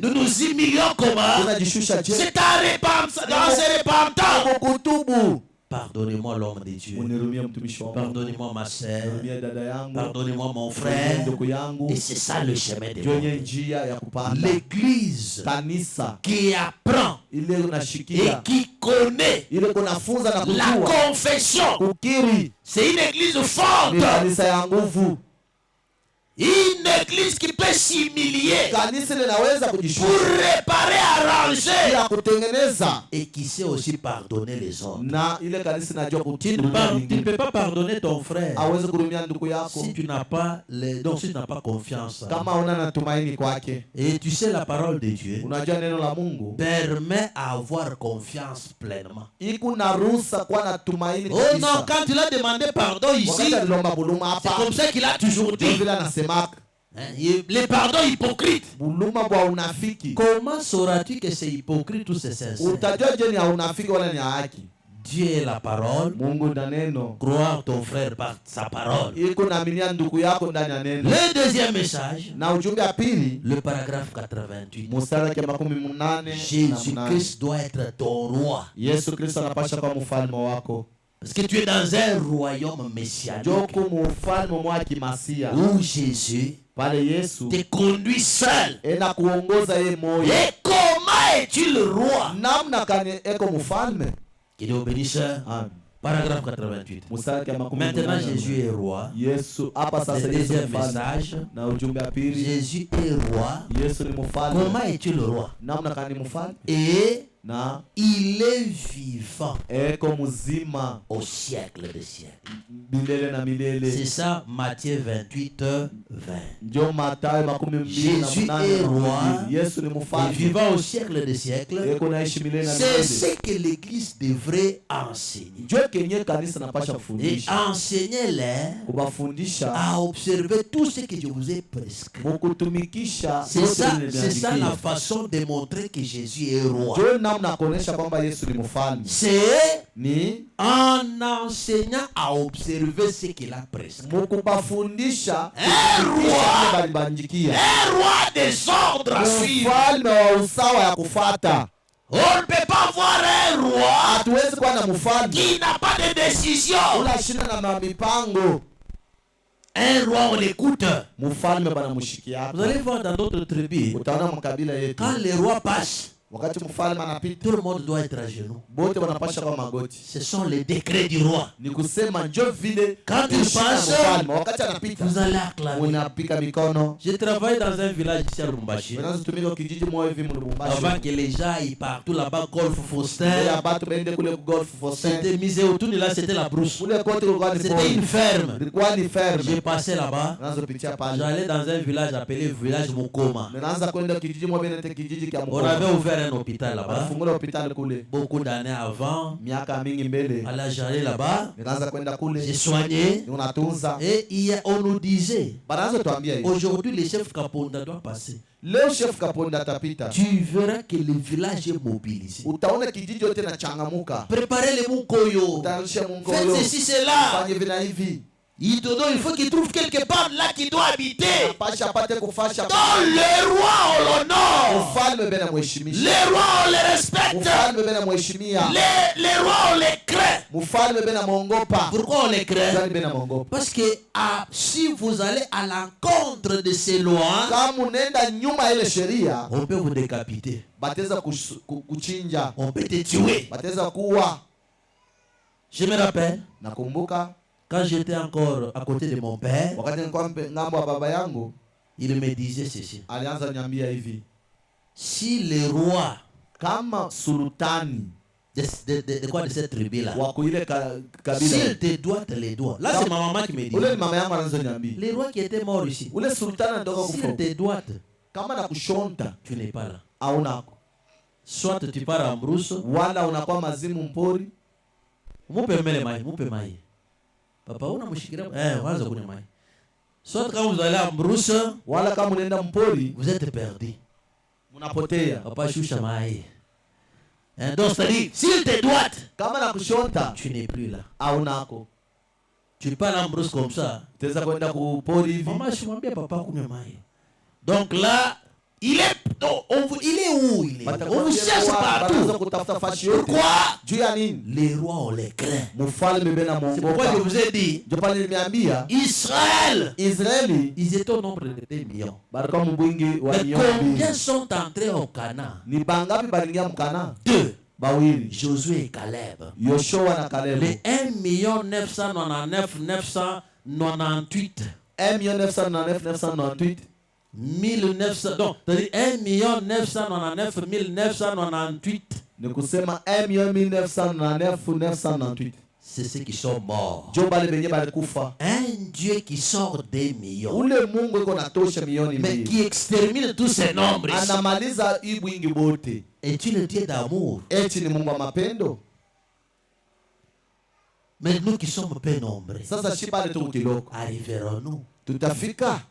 Nous nous humilions comment? C'est en se repentant. Pardonnez-moi l'homme de Dieu. Pardonnez-moi ma sœur. Pardonnez-moi mon frère. Et c'est ça le chemin de Dieu. L'église qui apprend et qui connaît la confession. C'est une église forte. Une église qui peut s'humilier pour réparer, arranger et qui sait aussi pardonner les autres. Tu ne peux pas pardonner ton frère si tu n'as pas confiance. Et tu sais, la parole de Dieu permet à avoir confiance pleinement. Oh non, quand il a demandé pardon ici, c'est comme ça qu'il a toujours dit. Les pardons hypocrites. Comment sauras-tu que c'est hypocrite ou c'est sincère? Dieu est la parole. Croire ton frère par sa parole. Le deuxième message, le paragraphe 88. Jésus-Christ doit être ton roi. Parce que tu es dans un royaume messianique où Jésus te conduit seul. Et comment es-tu le roi? Qu'il est obéisseur. Paragraphe 88. Maintenant Jésus est roi. Le deuxième message, Jésus est roi. Comment es-tu le roi? Et il est vivant au siècle des siècles. C'est ça, Matthieu 28, 20. Jésus est roi et vivant au siècle des siècles. C'est ce que l'Église devrait enseigner. Et enseignez-les à observer tout ce que je vous ai prescrit. C'est ça la façon de montrer que Jésus est roi. C'est en enseignant à observer ce qu'il a prescrit. Un roi des ordres à suivre. On ne peut pas voir un roi qui n'a pas de décision. Un roi, on l'écoute. Vous allez voir dans d'autres tribus, quand les rois passent, tout le monde doit être à genoux. Ce sont les décrets du roi. Quand il passe, vous allez acclamer. J'ai travaillé dans un village ici à Lubumbashi. Avant que les gens aillent partout là-bas, Golf Foster. C'était misé autour de là, c'était la brousse. C'était une ferme. J'ai passé là-bas. J'allais dans un village appelé village Mukoma. On avait ouvert un hôpital là-bas. Beaucoup d'années avant. Alors j'allais là-bas. J'ai soigné. Et on nous disait, aujourd'hui le chef Kaponda doit passer. Tu verras que le village est mobilisé. Préparez les Mukoyo. Faites ceci, cela. Il faut qu'il trouve quelque part là qu'il doit habiter. Dans le roi on l'honore. Les rois on les respecte. Les rois on les craint. Pourquoi on les craint? Parce que si vous allez à l'encontre de ces lois, on peut vous décapiter. On peut te tuer. Je me rappelle, quand j'étais encore à côté de mon père, il me disait ceci. Si le roi De quoi, de cette tribu-là. wa kuile kabila. S'il te doit, te les doit. Là, c'est ma maman qui me dit. Ule ni mama yangu anazoniambia. Les rois qui étaient morts ici. Ule sultana ndoka S'il kufa. te doit, Kama na kushonta tu n'es pas là. haunako. Soit tu pars en brousse. Wala unakuwa mazimu mpori. Mupe mele mai, mupe mai. Papa, una mushikiria. Waza kunywa mai. Soit quand vous allez en brousse, Wala kama unaenda mpori, vous êtes perdu. munapotea. Papa, choucha mai. Donc, c'est-à-dire, s'il te doit, Kama na kushonta tu n'es plus là. haunako. Tu pars en brousse comme ça. Teza kwenda kupori hivi. Maman, je m'en papa, kunywa mai. Donc là, il est où il est? On vous cherche partout. Pourquoi? Juu ya nini? Les rois, on les craint. Mfalme bena C'est pourquoi je muongoka. vous ai dit, Ndio pale nimeambia Israël, Israeli ils étaient au nombre de 2 millions. baraka mbwingi wa Mais milioni combien mbili. sont entrés au Canaan? Ni bangapi balingia mkana? 2. Bawili. Josué et Caleb. Yoshua na Kalebu. Les 1 999 998 1,999,998. 1900. Donc, c'est-à-dire 1 999 998. Ni kusema 1,999,998. C'est ceux qui sont morts. Jo bale benye balikufa. Un Dieu qui sort des millions, Ule Mungu iko natosha milioni mais mbili. qui extermine tous ces nombres ici. Anamaliza hii bwingi bote. Es-tu le Dieu d'amour? Eti ni Mungu wa mapendo. Mais nous qui sommes peu nombreux, Sasa shi pale tu kiloko. arriverons-nous? Tutafika.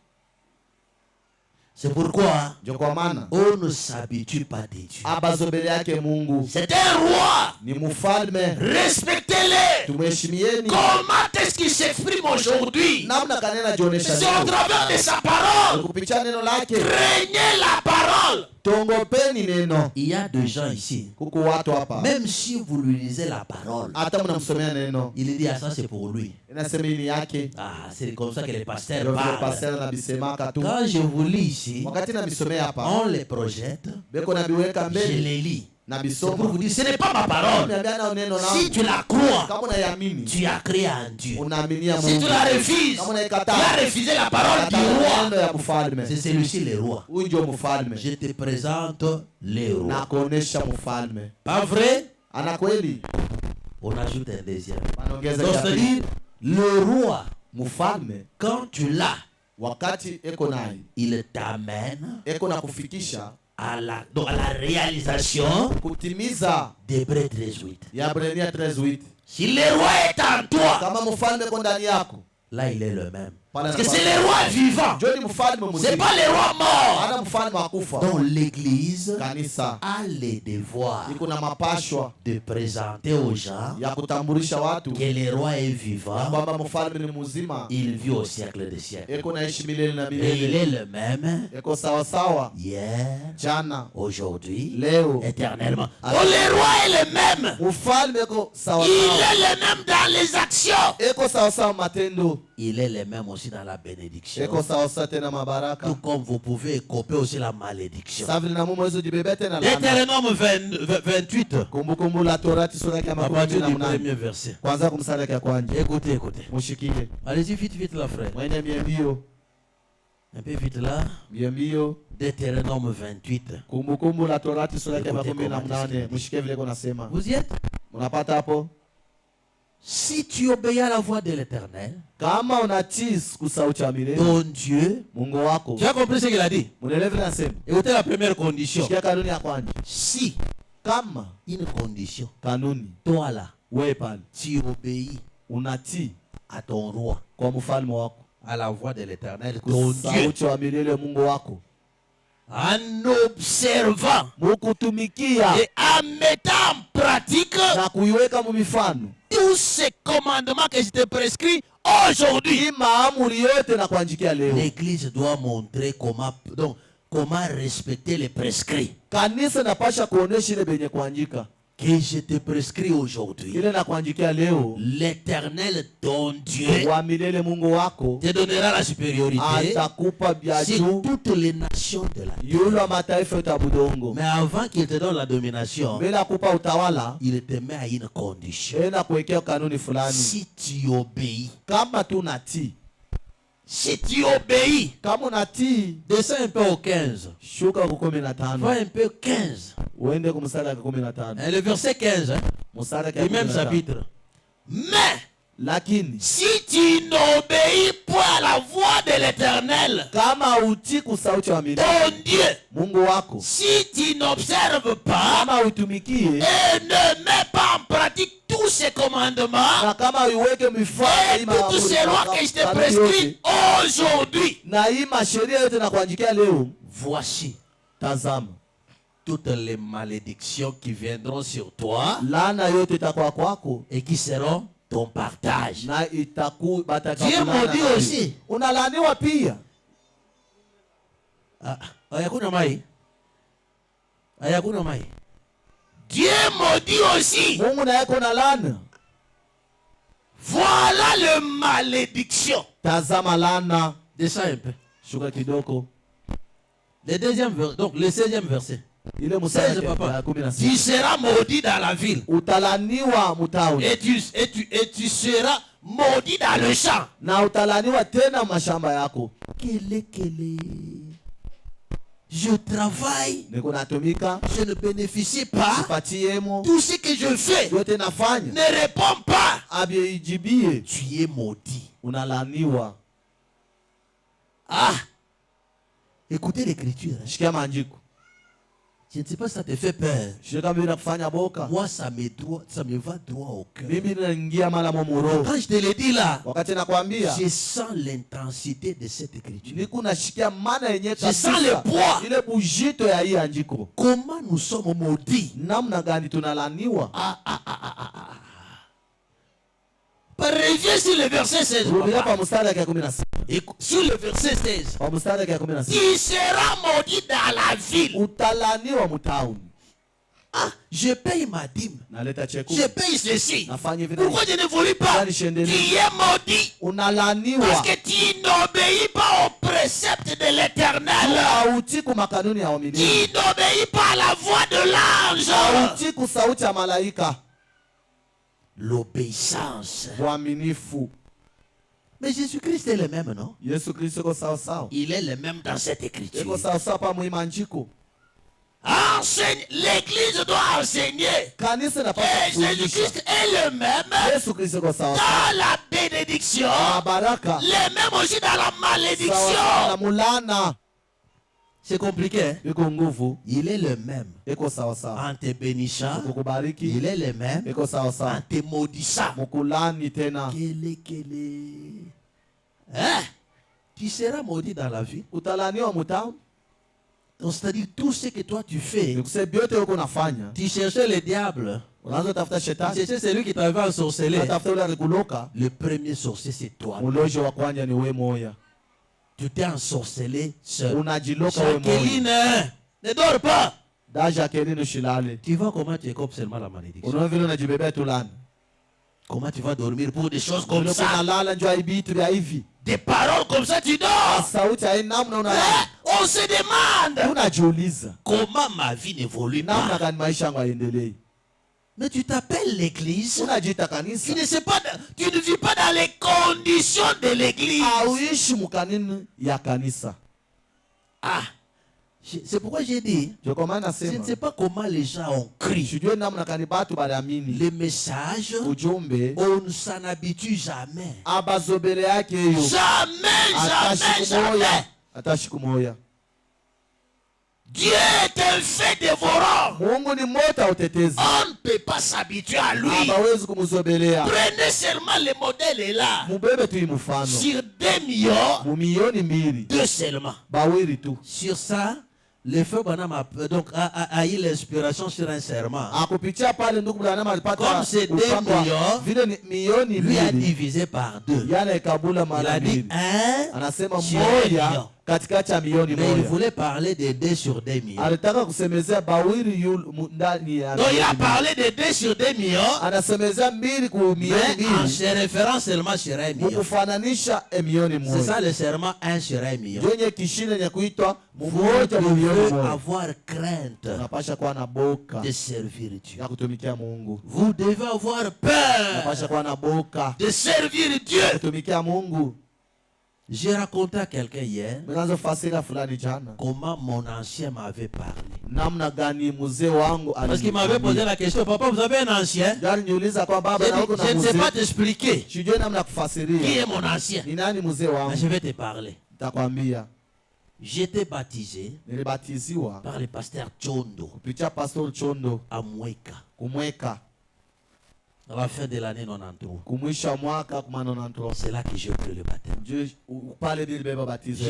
C'est pourquoi Jo kwa maana on ne s'habitue pas des dieux. abazobele yake Mungu C'est un roi. ni mfalme. Respectez-les. Tumheshimieni. Comment est-ce qu'il s'exprime aujourd'hui? Namna kanena jionesha C'est au leo. travers de sa parole. Kupitia neno lake. Craignez la parole. Tongopeni neno. Il y a des gens ici, Kuku watu hapa. même si vous lui lisez la parole, Hata mnamsomea neno. il dit, ah, ça c'est pour lui. Inasema hii ni yake. Ah, c'est comme ça que les pasteurs Ndio vile parlent. pastor na bisemaka tu. Quand je vous lis ici, Wakati na bisomea hapa. on les projette, Beko na biweka je mbele les lis. na C'est pour vous bisoma. dire, ce n'est pas ma parole. Niambia na neno Si langu. tu la crois, Kama unaiamini, tu as créé en Dieu. unaaminia Si Mungu. tu la refuses, Kama tu as unaikataa, refusé la parole du kataa roi. neno ya mfalme. C'est celui-ci le roi. Huyu ndio mfalme. Je te présente le roi. Na kuonesha mfalme. Pas vrai? Ana kweli? On ajoute un deuxième. Wanaongeza Donc, cha pili. c'est-à-dire, le roi, Mfalme quand tu l'as, wakati eko naye, il t'amène eko na kufikisha à la réalisation kutimiza d'Hébreux 13:8. ya Ibrania 13:8. Si le roi est en toi, Kama mfalme eko ndani yako, là il est le même. pale Parce que c'est le roi vivant. Joni mfalme C'est mzima. pas le roi mort. Ana mfalme akufa. Donc l'église Kanisa a le devoir iko na mapashwa de présenter aux gens ya kutambulisha watu que le roi est ya vivant. kwamba mfalme ni mzima, Il vit au siècle des siècles. eko naishi milele na Et il milele, est le même eko sawa sawa hier, jana aujourd'hui, leo. éternellement. Oh, le roi est le même. Mfalme eko sawa Il sawa, est le même dans les actions. eko sawa sawa matendo, Il est le même aussi dans la bénédiction. eko sawa sawa tena mabaraka. Tout comme vous pouvez écoper aussi la malédiction. Sawa vile na Mungu hizo jibebe tena laana. Deutéronome 28. Kumbukumbu la Torati sura ya À partir du 18. premier verset. Kwanza kumsala ya kwanza. Écoutez, écoutez. Mushikile. Allez-y vite, vite là, frère. Mwenye mbio Un peu vite là. mbio. Deutéronome 28. Kumbukumbu la Torati sura ya 18. Mushike vile kuna sema. Vous y êtes? Unapata hapo? Si tu obéis à la voix de l'Éternel, Kama unatii kusauti ya milele ton Dieu, Mungu wako. tu as compris ce qu'il a dit? Munaelewa nasema. Écoutez la première condition. Shikia kanuni ya kwanza. Si, Kama une condition, kanuni toi là, wewe pale tu obéis unatii à ton roi, kwa mfalme wako, à la voix de l'Éternel, ton Dieu, kusauti ya milele Mungu wako, en observant mukutumikia et en mettant en pratique na kuiweka mu mifano tous ces commandements que je te prescris aujourd'hui. hii maamuri yote na kuanjikia leo. L'Église doit montrer comment respecter les prescrits Kanisa napasha kuonesha ile benye kuanjika que je te prescris aujourd'hui. ile na kuanjikia leo. L'Éternel, ton Dieu, Wa milele Mungu wako te donnera la supériorité atakupa vya sur juu toutes les nations de la terre. yule wa mataifa yote ya budongo. Mais avant qu'il te donne la domination, Mbele akupa utawala il te met à une condition. na kuwekea kanuni fulani. Si tu obéis, Kama tu natii, si tu obéis, kama unatii, descends un peu au 15. shuka ku Va 15, un peu 15. Uende kwa mstari wa 15. Le verset 15, hein? Mstari wa Du même 15. chapitre. Mais Lakini si tu n'obéis point à la voix de l'Éternel, kama utii sauti ya milele ton Dieu, Mungu wako, si tu n'observes pas kama utumikie et ne mets pas en pratique tous ces commandements na kama uiweke mifano et toutes ces lois que je te prescris aujourd'hui, na hii masheria yote na kuandikia leo, voici tazama toutes les malédictions qui viendront sur toi laana yote itakuwa kwako et qui seront ton partage. na Dieu maudit aussi. Unalaaniwa pia. Ayakuna mai. Ayakuna mai. Dieu maudit aussi. Mungu naye kuna laana. Voilà le malédiction. Tazama laana. Descends un peu. Shuka kidogo. Le deuxième verset, donc le 16e verset. Ile mstari wa 16. Tu seras maudit dans la ville. Utalaniwa mtauni. Et tu seras maudit dans le champ. Na utalaniwa tena mashamba yako. Kele. Je travaille. Niko natumika. Je ne bénéficie pas. Sipatiemo. Tout ce que je fais Yote nafanya. ne répond pas. Abijibie. Tu es maudit. Unalaniwa. Ah. Écoutez l'écriture. Shikia maandiko. Je ne sais pas si ça te fait peur. Moi, ça me va droit au cœur. Quand je te le dis là, je sens l'intensité de cette écriture. Je sens le poids. Comment nous sommes maudits. Reviens sur le verset 16. Sur le verset 16. Tu seras maudit dans la ville. Ah, je paye ma dîme. Je paye ceci. Pourquoi je n'évolue pas? Tu es maudit. Parce que tu n'obéis pas aux préceptes de l'Éternel. Tu n'obéis pas à la voix de l'ange. L'obéissance. Mais Jésus-Christ est le même, non? Il est le même dans cette écriture. Enseigne, l'Église doit enseigner. Et Jésus-Christ est le même dans la bénédiction, le même aussi dans la malédiction. C'est compliqué, hein? Il est le même en te bénissant. Il est le même en te maudissant. Hein? Tu seras maudit dans la vie. Donc c'est-à-dire tout ce que toi tu fais. Tu cherchais le diable. Tu cherchais celui qui t'avait ensorcelé. Le premier sorcier c'est toi. Tu t'es ensorcelé seul. Jacqueline, ne dors pas. Tu vois comment tu écopes seulement la malédiction. Comment tu vas dormir pour des choses comme ça? Des paroles comme ça tu dors. On se demande comment ma vie n'évolue pas. Mais tu t'appelles l'église. Tu ne sais pas, tu ne vis pas dans les conditions de l'église. Ah, c'est pourquoi j'ai dit, je ne sais pas comment les gens ont cru. Les messages, on ne s'en habitue jamais. Jamais. Dieu est un fait dévorant. On ne peut pas s'habituer à lui. Prenez seulement le modèle là. Sur 2 millions, 2 seulement. Sur ça, le feu Branham a eu l'inspiration sur un serment. Comme c'est 2 millions, lui a divisé par 2. Il a dit 1 sur 1 million. Mais il voulait parler de 2 sur 2 millions. Donc il a parlé de 2 sur 2 millions, mais en se référant seulement sur 1 million. C'est ça le serment 1 sur 1 million. Vous devez avoir crainte de servir Dieu. Vous devez avoir peur de servir Dieu. J'ai raconté à quelqu'un hier comment mon ancien m'avait parlé. namna gani mzee wangu Parce qu'il m'avait posé la question, papa, vous avez un ancien? Gari niuliza kwa baba na huko na Je ne sais mzee. pas t'expliquer. Sijui namna Qui kufasiria. est mon ancien? Ni nani mzee Mais wangu? je vais te parler. Nitakwambia. J'étais baptisé Nilibatiziwa par le pasteur Chondo kupitia Pastor Chondo à Mweka kumweka à la fin de l'année 93. kumwisha mwaka kumanonantro. C'est là que j'ai pris le baptême. Pale nilibeba batizo.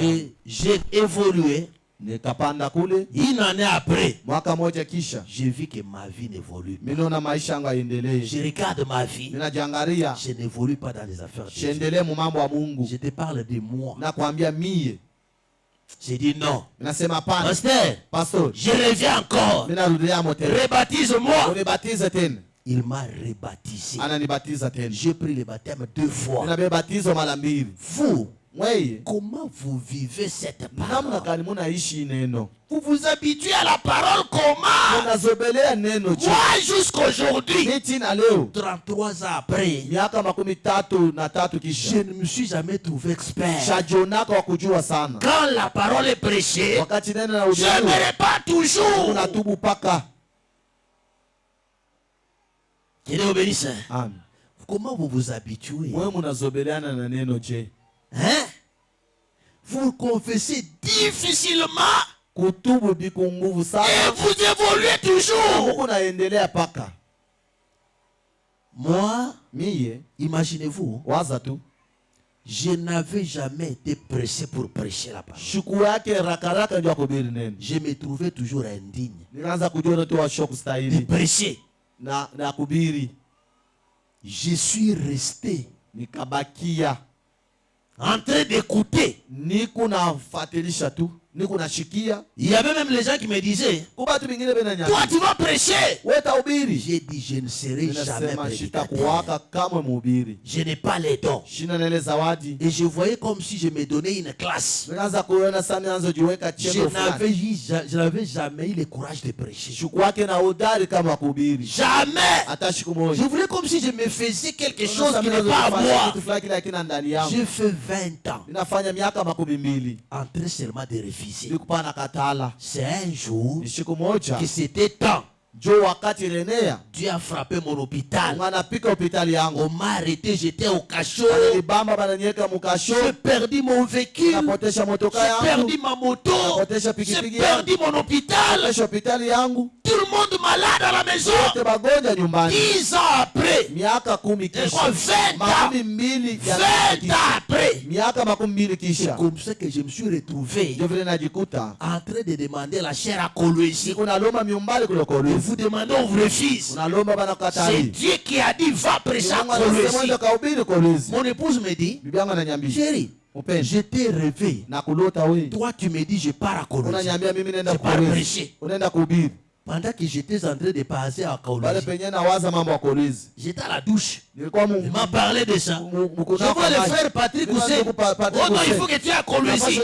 J'ai évolué. Nikapanda kule. Une année après, Mwaka moja kisha. j'ai vu que ma vie n'évolue pas. Minaona maisha yangu yaendelee. Je regarde ma vie. Ninajiangalia. Je n'évolue pas dans les affaires de Dieu. Siendelee mu mambo ya Mungu. Je te parle de moi. Nakwambia mie. J'ai dit non. Nasema hapana. Pasteur, Pastor, je reviens encore. minarudia motel. Rebaptise-moi. Unibatize tena. Il m'a rebaptisé. Ananibatiza tena. J'ai pris le baptême 2 fois. Ninabebatizo mara mbili. Vous, Mweye. comment vous vivez cette Namna parole? gani munaishi neno? Vous vous habituez à la parole comment? Unazobelea neno je? Moi, jusqu'aujourd'hui, Miti na leo. 33 ans après, Miaka 33 je kisha. ne me suis jamais trouvé expert. Shajonaka wa kujua sana. Quand la parole est prêchée, Wakati neno na je ujio. ne répète toujours. Unatubu paka. Que Dieu obéisse. Amen. Comment vous vous habituez? Wewe munazobeleana na neno je? Hein? Vous confessez difficilement Kutubu biku nguvu et sana. vous évoluez toujours. Mungu naendelea paka. Moi, Mie imaginez-vous, waza tu. je n'avais jamais été pressé pour prêcher la parole. Shuku yake rakaraka ndio kuhubiri neno. Je me trouvais toujours indigne Nikaanza kujua tu washo de kustahili prêcher. na kuhubiri. Je suis resté Nikabakia. en train d'écouter. Niko nafuatilisha tu. Niko nashikia. Il y avait même les gens qui me disaient, Kubatu bingine bena nyanya. toi tu vas prêcher. Wewe tahubiri. J'ai dit, je ne serai jamais Ninasema prédicateur. shitakuwaka kama mhubiri. Je n'ai pas les dons. Shina nele zawadi. Et je voyais comme si je me donnais une classe. Nikaanza kuona sana nianze jiweka chembe fulani. Je n'avais jamais eu le courage de prêcher. Shuku yake na udari kama kuhubiri. Jamais. Hata siku Je moja. voulais comme si je me faisais quelque chose Sasa qui n'est ninaanza pas à kufanya moi. kitu fulani kile kina ndani yangu. J'ai fait 20 ans Ninafanya miaka 12. en train seulement de refuser. Nikupana katala. C'est un jour Ni siku moja. que c'était temps. Jo wakati ilenea. Dieu a frappé mon hôpital. Unapika hospitali yangu. On m'a arrêté, j'étais au cachot. Bananibamba bananiweka mukasho. J'ai perdu mon véhicule. Napotesha motoka J'ai yangu. perdu ma moto. Napotesha J'ai pikipiki perdu yangu. mon hôpital. Napotesha hospitali yangu. Tout le monde malade à la maison. Wote bagonja nyumbani. 10 ans après. Miaka 10 Je crois kisha. 20 ans. 20 ans après. Miaka 20 C'est kisha. comme ça que je me suis retrouvé Ndio vile najikuta. en train de demander la chair à Kolwezi. Siku nalomba miumbali kule Et Kolwezi. vous demandez, on vous refuse. Unalomba bana C'est katali. Dieu qui a dit, va prêcher à Mungu anasema Kolwezi. ndio kahubiri Kolwezi. Mon épouse me dit, Bibi yangu ananiambia. chérie, Upende. je t'ai rêvé. Na kulota wewe. Toi, tu me dis, je pars à Kolwezi. Unaniambia mimi naenda Je pars Kolwezi. prêcher. Unaenda kuhubiri. Pendant que j'étais en train de passer à Pale Kolwezi, penye nawaza mambo ya Kolwezi. j'étais à la douche. Nilikuwa Il m'a parlé de ça. Je mkuna vois le frère Patrick Oussein. Oh non, il faut que tu ailles à Kolwezi.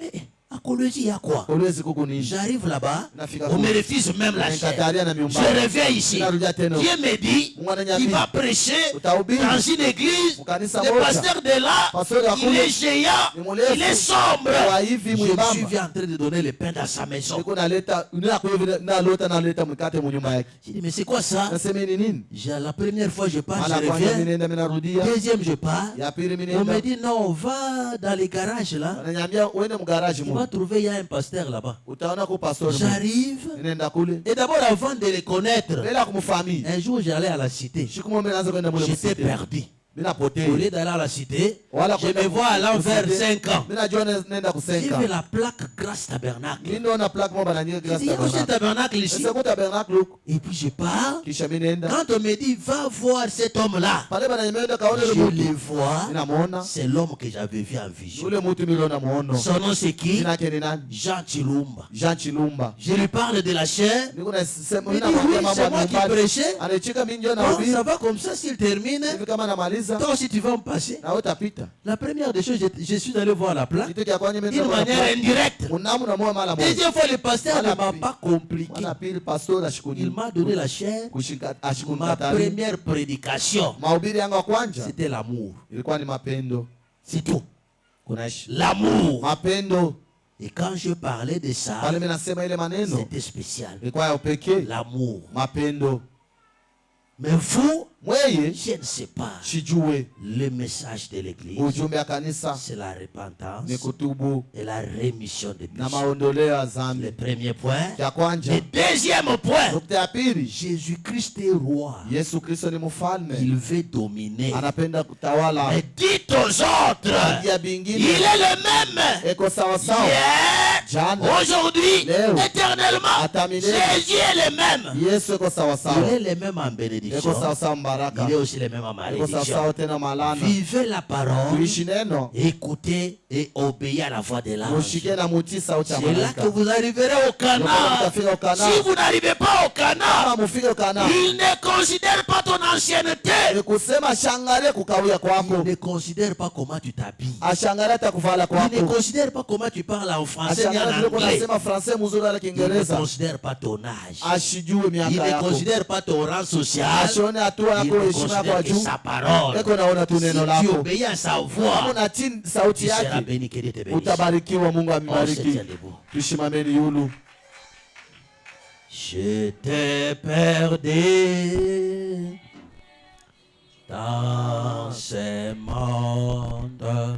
Mais, à Kolwezi, il y a quoi? Kolwezi kuku ni. J'arrive là-bas, Nafika on me kule. refuse même la chair. Nikatalia na miumbali. Je reviens ici. Ninarudia tena. Dieu me dit Mungu ananiambia. qu'il va prêcher Utahubiri. dans une église. Mukanisa Le moja. pasteur de là, Pasteur ya il kule. est géant, Ni mrefu. il est sombre. Wa hivi Je me mwembamba. suis vu en train de donner le pain dans sa maison. Niko naleta nalota naleta mkate mu nyumba yake. J'ai dit, mais c'est quoi ça? Nasema ni nini? La première fois, je pars, Mara je kwanza mimi reviens. nenda mimi narudia. Deuxième, je pars. Ya pili mimi On me nenda. dit, non, va dans les garages là. Ananiambia uende mgaraji Tu vas mu. trouver, il y a un pasteur là-bas. Utaona ko pastor. J'arrive. Nenda kule. Et d'abord, avant de les connaître, Nenda kumfahamu. un jour, j'allais à la cité. Siku moja naanza kwenda mule J'étais msite. perdu. Mimi Au napotea. lieu d'aller à la cité, Wala je me vois allant vers 5 ans. Mimi najua nenda J'ai vu kusenga. la plaque Grâce Tabernacle. Mimi naona plaque moja bananyeka J'ai grâce dit, il y a aussi un tabernacle. tabernacle ici. Sasa kwa tabernacle huko. Et puis je pars. Kisha mimi nenda. Quand on me dit, va voir cet homme-là, Pale bananimeenda kaone je yule le mtu. vois. Ninamuona. C'est l'homme que j'avais vu en vision. Yule mtu mimi naona muono. Son nom c'est qui? Jina yake ni nani? Jean Chilumba. Jean Chilumba. Je lui parle de la chair. Niko nasema Il mimi dit, oui, namwambia mambo c'est ya moi qui nyumbani. prêchais. Anacheka mimi ndio Non, nahubiri. ça va comme ça s'il termine. Hivi kama namaliza Toi aussi tu vas me passer. na wewe utapita. La première des choses, je suis allé voir la plaque Kitu cha kwanza mimi d'une manière indirecte. Unamu na moyo mara moja. Deuxième fois, le pasteur ne m'a Voilà. pas compliqué. Mwana pili pastor ashikuni. Il m'a donné la chair. Kushika Ma ashikunkatali. première prédication, Mahubiri yangu ya kwanza c'était l'amour. ilikuwa ni mapendo. C'est tout. Kunaishi. L'amour. Mapendo. Et quand je parlais de ça, pale minasema ile maneno c'était spécial. ilikuwa ya upekee, L'amour. mapendo. Mais vous, Mweye je ne sais pas. sijue Le message de l'église, ujumbe ya kanisa c'est la repentance ni kutubu et la rémission des na péchés. maondoleo ya Le dhambi. premier point. Ya kwanja, Le deuxième point. nukta ya pili, Jésus-Christ est roi. Yesu Kristo ni Il mfalme, veut dominer. anapenda kutawala. Mais dites aux autres, Ya il bingine est le même. eko sawa sawa, Hier, jana, aujourd'hui, leo, éternellement. hata milele. Jésus est le même. Yesu eko sawa Il sawa, est le même en eko bénédiction. sawa sawa mbaraka, Il est aussi le même en eko sawa malédiction. sawa tena malana. Vivez la parole, Tuishi neno, écoutez et obéissez à la voix de l'ange. mushike na mutii sauti ya C'est là malaika. que vous arriverez au Ndio Canaan. mtafika Ukana. Si vous n'arrivez pas au Canaan, Kama mufike Ukana, il ne considère pas ton ancienneté. ni kusema shangalie kukawia Il kwako, ne considère pas comment tu t'habilles. ashangalie hata kuvala Il ne kwako, considère pas comment tu parles en français ni en ashangalie vile anglais. kunasema francais mzuri wala Il ne Kiingereza, considère pas ton âge. ashijue Il miaka ne yako, considère pas ton rang social. ashione hatua Il yako, ne heshima yako considère ya que juu, sa parole. eko naona tu Si neno tu lako. obéis à sa Kama voix, unatii sauti tu seras yake, béni. Que Dieu te bénisse. utabarikiwa. Mungu On se amibariki. tient debout. Tushimameni yulu. Je t'ai perdu dans ce monde,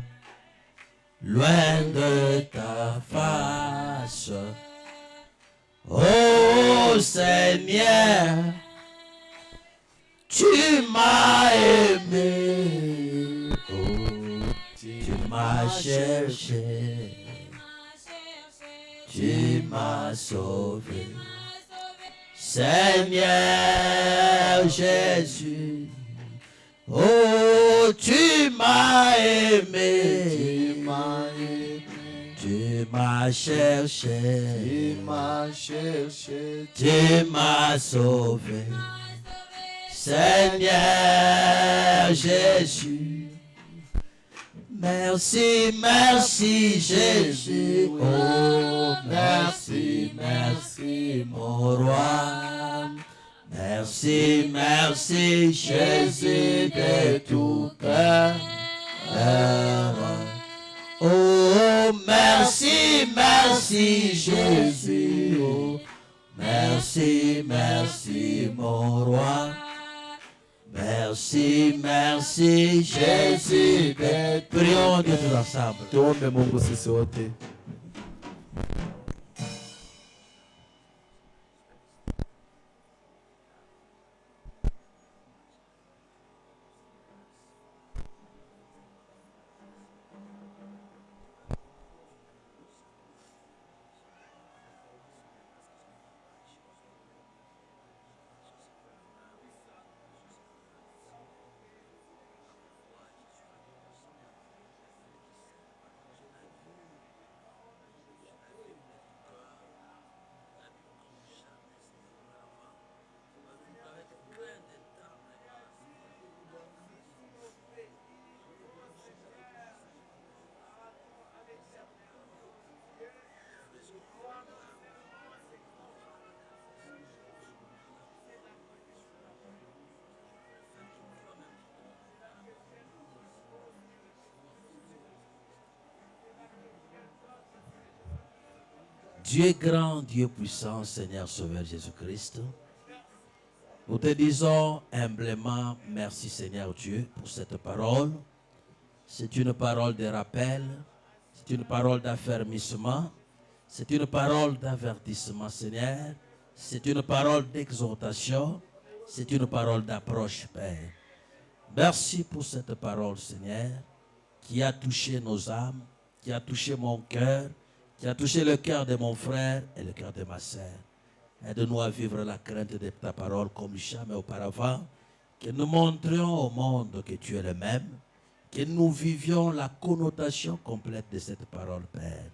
loin de ta face. Oh Seigneur, tu m'as aimé, oh, tu m'as cherché, tu m'as sauvé. Seigneur Jésus, oh, tu m'as aimé, tu m'as cherché, tu m'as sauvé. Seigneur Jésus, merci, merci Jésus, oh, merci, merci mon roi. Merci, merci Jésus de tout cœur. Oh, merci, merci Jésus, oh, merci, merci mon roi. Merci, merci Jésus de tout. Prions Dieu tous ensemble. Tuombe Mungu sisi wote. Dieu est grand, Dieu puissant, Seigneur Sauveur Jésus-Christ. Nous te disons humblement merci Seigneur Dieu pour cette parole. C'est une parole de rappel, c'est une parole d'affermissement, c'est une parole d'avertissement Seigneur, c'est une parole d'exhortation, c'est une parole d'approche Père. Merci pour cette parole Seigneur qui a touché nos âmes, qui a touché mon cœur, qui a touché le cœur de mon frère et le cœur de ma sœur. Aide-nous à vivre la crainte de ta parole comme jamais auparavant, que nous montrions au monde que tu es le même, que nous vivions la connotation complète de cette parole, Père.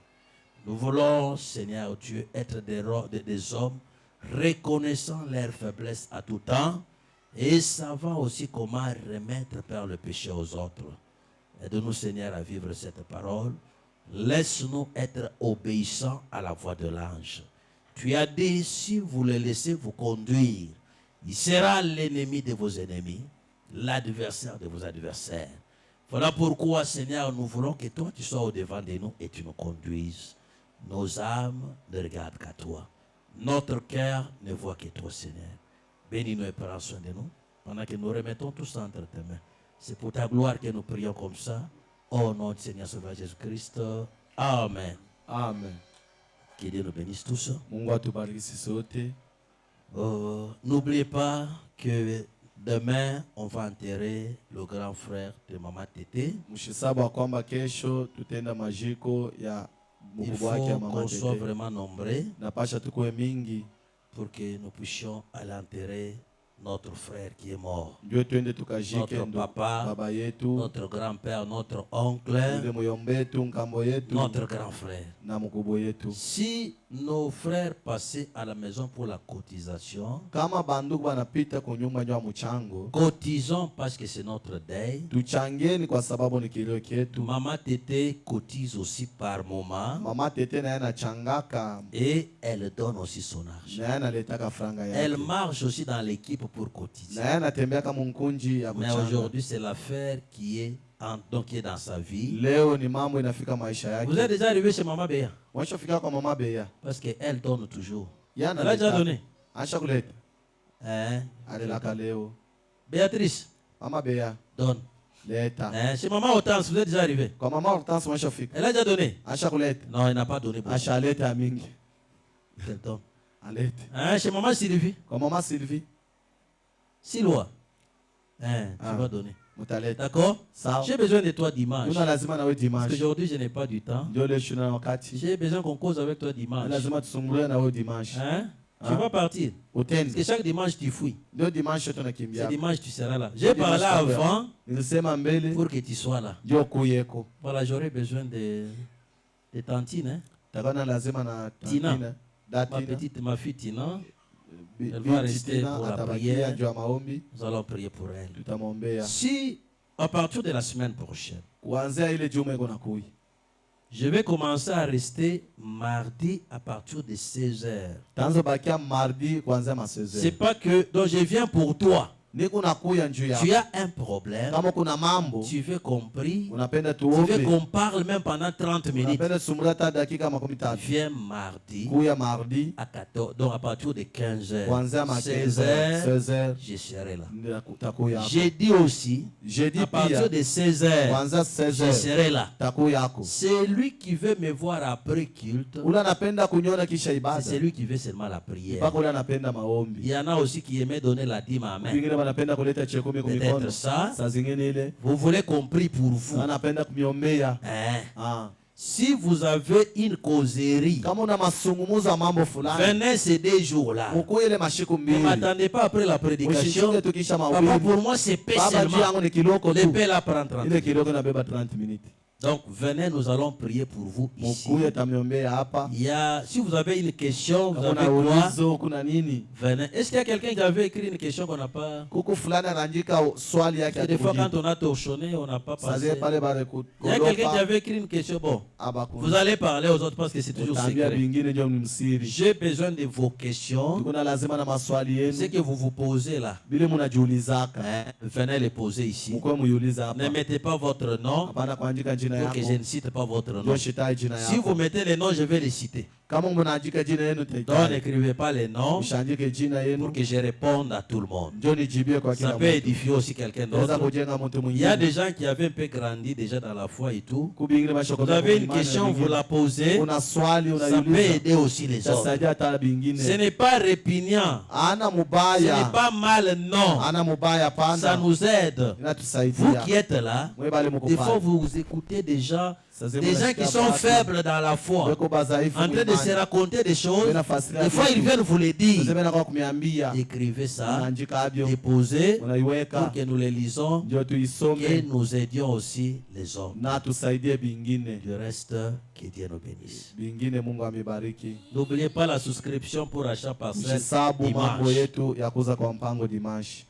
Nous voulons, Seigneur Dieu, être des hommes reconnaissant leur faiblesse à tout temps et savant aussi comment remettre, Père, le péché aux autres. Aide-nous, Seigneur, à vivre cette parole. Laisse-nous être obéissants à la voix de l'ange. Tu as dit, si vous le laissez vous conduire, il sera l'ennemi de vos ennemis, l'adversaire de vos adversaires. Voilà pourquoi, Seigneur, nous voulons que toi, tu sois au devant de nous et tu nous conduises. Nos âmes ne regardent qu'à toi. Notre cœur ne voit que toi, Seigneur. Bénis-nous et prends soin de nous pendant que nous remettons tout ça entre tes mains. C'est pour ta gloire que nous prions comme ça. Au nom du Seigneur Sauveur Jésus-Christ. Amen. Amen. Que Dieu nous bénisse tous. Mungu atubariki sisi sote. N'oubliez pas que demain, on va enterrer le grand frère de Maman Tété. Mshisabu kwamba kesho tutenda majiko ya Il mkubwa wake ya faut mama qu'on soit Tete. vraiment nombreux Napasha tukue mingi pour que nous puissions aller enterrer notre frère qui est mort. ndio twende tukajike Notre ndo papa, baba yetu, notre grand-père, notre oncle, ile muyombe yetu, nkambo yetu notre grand frère. na mkubwa yetu. Si nos frères passaient à la maison pour la cotisation, Kama bandugu banapita kunyumba nyo mchango, cotisons parce que c'est notre deuil. tuchangeni kwa sababu ni kilio kietu. Maman Tété cotise aussi par moment Mama Tete naye anachangaka et elle donne aussi son argent. naye analetaka franga Elle yake, marche aussi dans l'équipe pour cotiser. naye anatembea kama mkunji ya Mais kuchanga. aujourd'hui, c'est l'affaire qui est, donc qui est dans sa vie. Leo ni mambo inafika maisha Vous êtes yake. déjà arrivé chez Maman Béa Washafika kwa mama Beya, parce qu'elle donne toujours. yana Elle a déjà donné. Acha kuleta Hein? alilaka leo. Béatrice, Mama Beya donne. leta Hein? Chez Maman Hortense, vous êtes déjà arrivé. kwa mama Hortense, washafika Elle a déjà donné. acha kuleta, Non, elle n'a pas donné beaucoup. acha aleta mingi Elle donne. alete. Hein? Chez Maman Sylvie, Kwa mama Sylvie Siloa. Hein? Tu Ah. vas donner. mutaleta. D'accord? Sawa, J'ai besoin de toi dimanche. tuna lazima nawe Parce dimanche, qu'aujourd'hui, je n'ai pas du temps. ndio leo shuna wakati, J'ai besoin qu'on cause avec toi dimanche. lazima tusungule nawe dimanche. Hein? Tu Ah. vas partir. Parce que Utende chaque dimanche, tu fouilles. ndio dimanche C'est tunakimbia. dimanche, tu seras là. J'ai parlé Dimanche, avant Nilisema mbele pour que tu sois là. ndio kuyeko. Voilà, j'aurais besoin de tantine. Hein? Takana lazima na Tina. Tina. Datina. Ma petite, ma fille Tina, Bi- Elle binti va rester Tina pour la atabakia prière. juu ya maombi, nous allons prier pour elle. tutamwombea Si, à partir de la semaine prochaine, kuanzia ile juma iko nakuya. je vais commencer à rester mardi à partir de 16h. Tanzo bakia mardi kuanzia ma C'est 16h. pas que, donc je viens pour toi. Niko nakuya njuu Tu ya as un problème, kama kuna mambo tu veux compris, unapenda tu veux tuombe, qu'on parle même pendant 30 minutes. unapenda tusumbulia hata dakika 13. Viens mardi Kuya mardi à 14, donc à partir de 15h. kuanzia ma 16h, 16h je serai là. ndio takuya hapo. Jeudi aussi, Jeudi à partir pia de 16h, kuanzia je 16h serai là. takuya yako. C'est lui qui veut me voir après culte. Ule anapenda kunyona kisha C'est ibada, celui qui veut seulement la prière. mpaka ule anapenda Il maombi. y en a aussi qui aimait donner la dîme à main. Wengine wanapenda kuleta chekumi kwa mikono. Peut-être ça. Saa zingine ile Vous voulez qu'on prie pour vous. anapenda kumiombea. Hein? Ah. Si vous avez une causerie, Kama una masungumuzo ya mambo fulani, venez ces 2 jours-là. mkuu ile mashiku Ne mbili. m'attendez pas après la prédication. Usishinde tukisha Papa, mahubiri. pour moi, c'est paix Baba juu seulement. yangu ni kiloko Le tu. paix là prend 30 Ile minutes. kiloko inabeba 30 minutes. Donc, venez, nous allons prier pour vous ici. Mkuu atamiombea hapa. Il y a, si vous avez une question, vous Kama avez una quoi? ulizo kuna nini? Venez. Est-ce qu'il y a quelqu'un qui avait écrit une question qu'on n'a pas? Kuku fulani anaandika swali yake Et des fois, atukujibu. quand on a torchonné, on n'a pas Sazie passé. pale bale Il y a quelqu'un qui kukolopa avait écrit une question. Bon, abakuni. vous allez parler aux autres parce que c'est toujours Utaambia secret. vingine ndio ni msiri. J'ai besoin de vos questions. Kuna lazima na maswali Ce yenu. que vous vous posez là, Bile munajiulizaka. hein, venez les poser ici. Mkuu muuliza hapa. Ne mettez pas votre nom Hapana kuandika jina pour que je yako. ne cite pas votre nom. Ndio shitai jina Si vous yako. mettez les noms, je vais les citer. Kama mnaandika jina yenu Donc taitai. n'écrivez pas les noms Mshaandike jina pour yenu. que je réponde à tout le monde. Ndio nijibie kwa Ça kila peut mtu. édifier aussi quelqu'un Naweza d'autre. kujenga mtu Il y a mwingine. des gens qui avaient un peu grandi déjà dans la foi et tout. Kubingine mashoko. Vous avez une question, vous la posez. Una swali Ça peut unaiuliza. aider aussi les autres. Tasaidia hata Ce bingine. n'est pas répugnant. Ana Ce n'est mubaya. pas mal, non. Ana mubaya Ça pana. nous aide. Vous Inatusaidia. qui êtes là, Mwe bale des fois mukupana. vous écoutez des gens Sasa qui mnasikia sont watu faibles dans la foi, weko badhaifu en train de se imani. raconter des choses. Wanafasiria Des fois, vitu. ils viennent vous le dire. Sasa mimi kwa kumiambia. Écrivez ça, Unaandika avyo. déposez pour Unaiweka. que nous les lisons Ndio et tuisome nous aidions aussi les hommes. na tusaidie bingine. Du reste, que Dieu nous bénisse. Bingine Mungu amebariki. N'oubliez pas la souscription pour achat parcelle Msisabu mambo dimanche. yetu ya kuza kwa mpango dimanche.